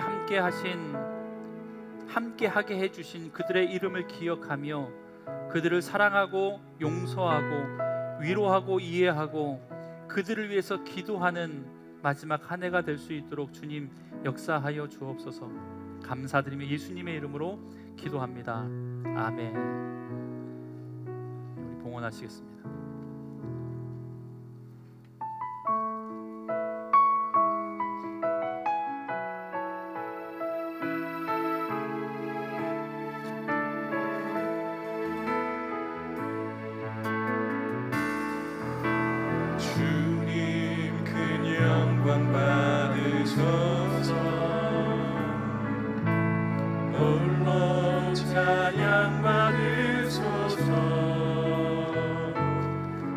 S13: 함께하게 해주신 그들의 이름을 기억하며 그들을 사랑하고 용서하고 위로하고 이해하고 그들을 위해서 기도하는 마지막 한 해가 될 수 있도록 주님 역사하여 주옵소서. 감사드리며 예수님의 이름으로 기도합니다. 아멘. 우리 봉헌하시겠습니다.
S14: 주님 큰 영광 받으소서. 홀로 찬양 받으소서.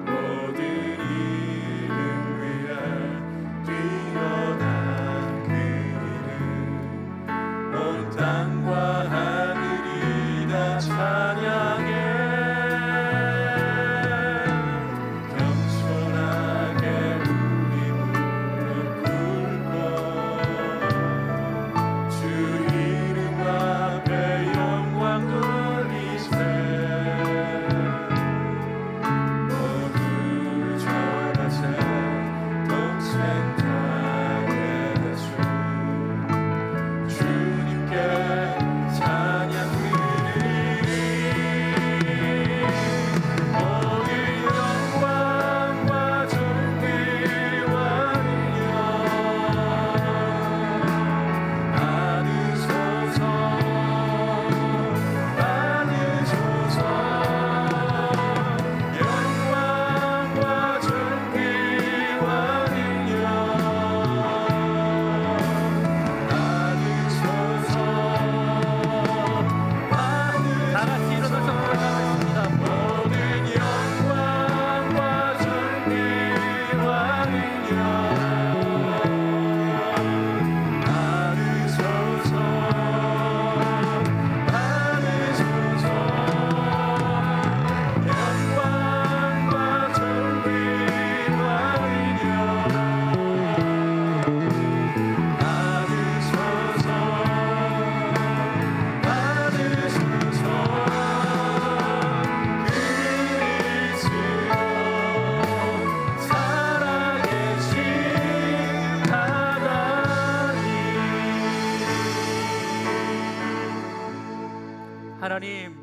S14: 모든 이름 위에 뛰어난 그 이름 온 땅과 하늘이 다 찬양해.
S13: 하나님,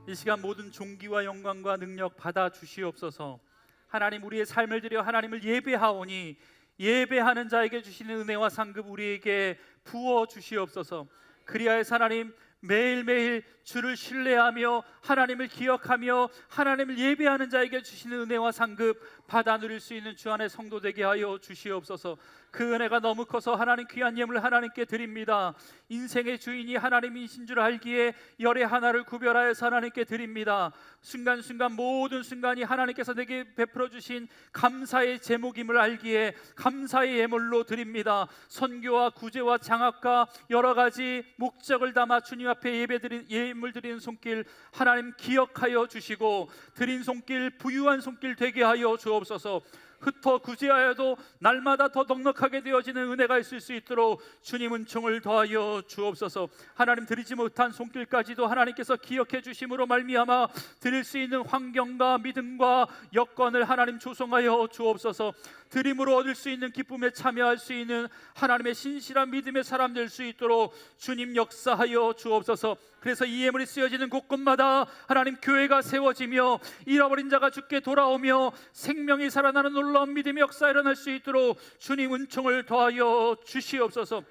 S13: 이 시간 모든 존귀와 영광과 능력 받아 주시옵소서. 하나님, 우리의 삶을 들여 하나님을 예배하오니 예배하는 자에게 주시는 은혜와 상급 우리에게 부어 주시옵소서. 그리하여서 하나님, 매일매일 주를 신뢰하며 하나님을 기억하며 하나님을 예배하는 자에게 주시는 은혜와 상급 받아 누릴 수 있는 주 안의 성도 되게 하여 주시옵소서. 그 은혜가 너무 커서 하나님 귀한 예물 하나님께 드립니다. 인생의 주인이 하나님이신 줄 알기에 열의 하나를 구별하여서 하나님께 드립니다. 순간순간 모든 순간이 하나님께서 내게 베풀어 주신 감사의 제목임을 알기에 감사의 예물로 드립니다. 선교와 구제와 장학과 여러 가지 목적을 담아 주님 앞에 예물 드리는 손길 하나님 기억하여 주시고 드린 손길 부유한 손길 되게 하여 주옵소서. 흩어 구제하여도 날마다 더 넉넉하게 되어지는 은혜가 있을 수 있도록 주님 은총을 더하여 주옵소서. 하나님, 드리지 못한 손길까지도 하나님께서 기억해 주심으로 말미암아 드릴 수 있는 환경과 믿음과 여건을 하나님 조성하여 주옵소서. 드림으로 얻을 수 있는 기쁨에 참여할 수 있는 하나님의 신실한 믿음의 사람 될 수 있도록 주님 역사하여 주옵소서. 그래서 이 예물이 쓰여지는 곳곳마다 하나님 교회가 세워지며 잃어버린 자가 주께 돌아오며 생명이 살아나는 놀라운 믿음의 역사 일어날 수 있도록 주님 은총을 더하여 주시옵소서.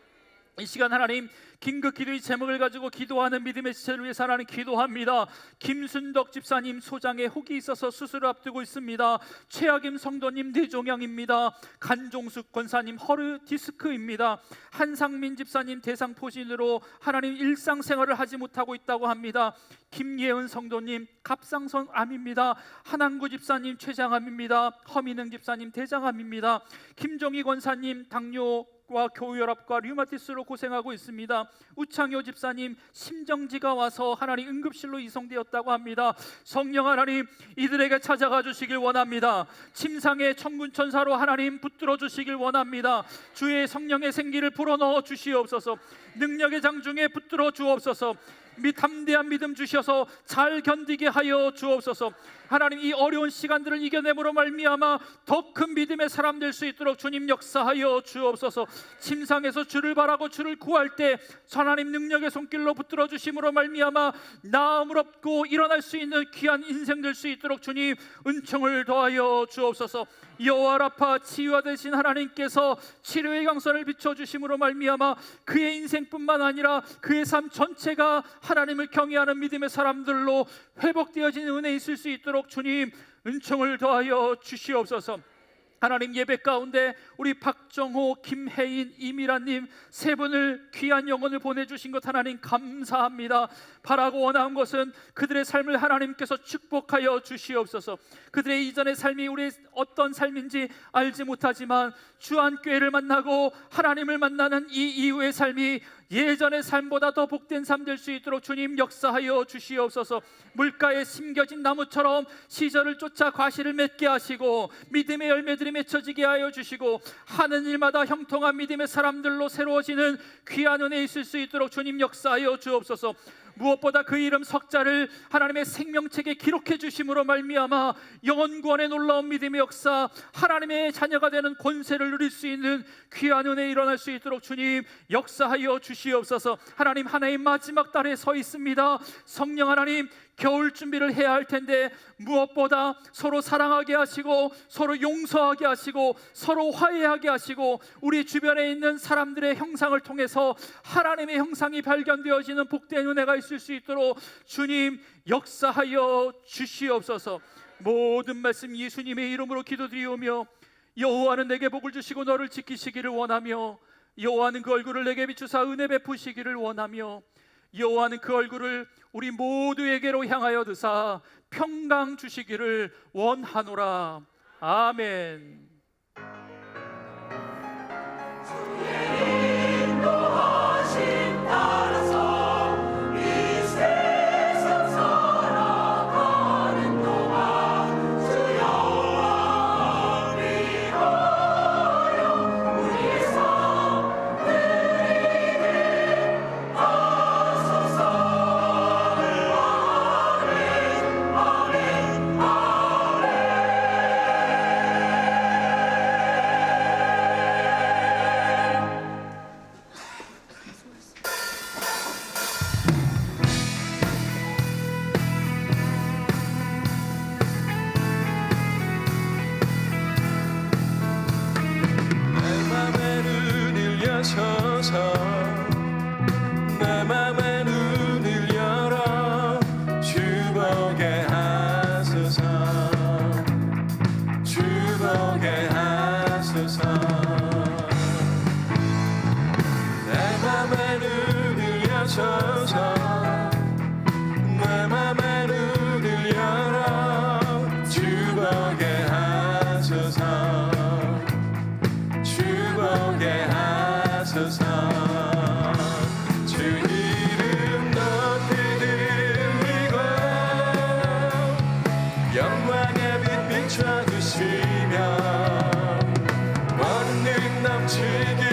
S13: 이 시간 하나님 긴급 기도의 제목을 가지고 기도하는 믿음의 지체를 위해서 하나님 기도합니다. 김순덕 집사님 소장에 혹이 있어서 수술을 앞두고 있습니다. 최학임 성도님 뇌종양입니다. 간종숙 권사님 허르 디스크입니다. 한상민 집사님 대상포진으로 하나님 일상생활을 하지 못하고 있다고 합니다. 김예은 성도님 갑상선 암입니다. 한항구 집사님 췌장암입니다. 허민흥 집사님 대장암입니다. 김종희 권사님 당뇨와 교우혈압과 류마티스로 고생하고 있습니다. 우창효 집사님 심정지가 와서 하나님 응급실로 이송되었다고 합니다. 성령 하나님 이들에게 찾아가 주시길 원합니다. 침상의 천군천사로 하나님 붙들어 주시길 원합니다. 주의 성령의 생기를 불어넣어 주시옵소서. 능력의 장중에 붙들어 주옵소서. 담대한 믿음 주셔서 잘 견디게 하여 주옵소서. 하나님 이 어려운 시간들을 이겨내므로 말미암아 더 큰 믿음의 사람 될 수 있도록 주님 역사하여 주옵소서. 침상에서 주를 바라고 주를 구할 때 하나님 능력의 손길로 붙들어 주심으로 말미암아 나음을 얻고 일어날 수 있는 귀한 인생 될 수 있도록 주님 은총을 더하여 주옵소서. 여호와 라파 치유와 되신 하나님께서 치료의 강선을 비춰주심으로 말미암아 그의 인생뿐만 아니라 그의 삶 전체가 하나님을 경외하는 믿음의 사람들로 회복되어지는 은혜 있을 수 있도록 주님 은총을 더하여 주시옵소서. 하나님 예배 가운데 우리 박정호, 김혜인, 이미라님 세 분을 귀한 영혼을 보내주신 것 하나님 감사합니다. 바라고 원하는 것은 그들의 삶을 하나님께서 축복하여 주시옵소서. 그들의 이전의 삶이 우리의 어떤 삶인지 알지 못하지만 주안교회를 만나고 하나님을 만나는 이 이후의 삶이 예전의 삶보다 더 복된 삶 될 수 있도록 주님 역사하여 주시옵소서. 물가에 심겨진 나무처럼 시절을 쫓아 과실을 맺게 하시고 믿음의 열매들이 맺혀지게 하여 주시고 하는 일마다 형통한 믿음의 사람들로 새로워지는 귀한 은혜 있을 수 있도록 주님 역사하여 주옵소서. 무엇보다 그 이름 석자를 하나님의 생명책에 기록해 주심으로 말미암아 영원 구원의 놀라운 믿음의 역사, 하나님의 자녀가 되는 권세를 누릴 수 있는 귀한 은혜 일어날 수 있도록 주님 역사하여 주시옵소서. 하나님 하나님 마지막 달에 서 있습니다. 성령 하나님 겨울 준비를 해야 할 텐데 무엇보다 서로 사랑하게 하시고 서로 용서하게 하시고 서로 화해하게 하시고 우리 주변에 있는 사람들의 형상을 통해서 하나님의 형상이 발견되어지는 복된 은혜가 있을 수 있도록 주님 역사하여 주시옵소서. 모든 말씀 예수님의 이름으로 기도드리오며 여호와는 내게 복을 주시고 너를 지키시기를 원하며 여호와는 그 얼굴을 내게 비추사 은혜 베푸시기를 원하며 여호와는 그 얼굴을 우리 모두에게로 향하여 드사 평강 주시기를 원하노라. 아멘.
S14: 내 맘의 눈을 열어 주 보게 하소서. 주 보게 하소서. 내 맘의 눈을 여셔서 내 맘의 눈을 열어 주 보게 하소서. 주 보게 하소서. 주 이름 높이 들리고 영광의 빛 비춰주시며 권능 넘치게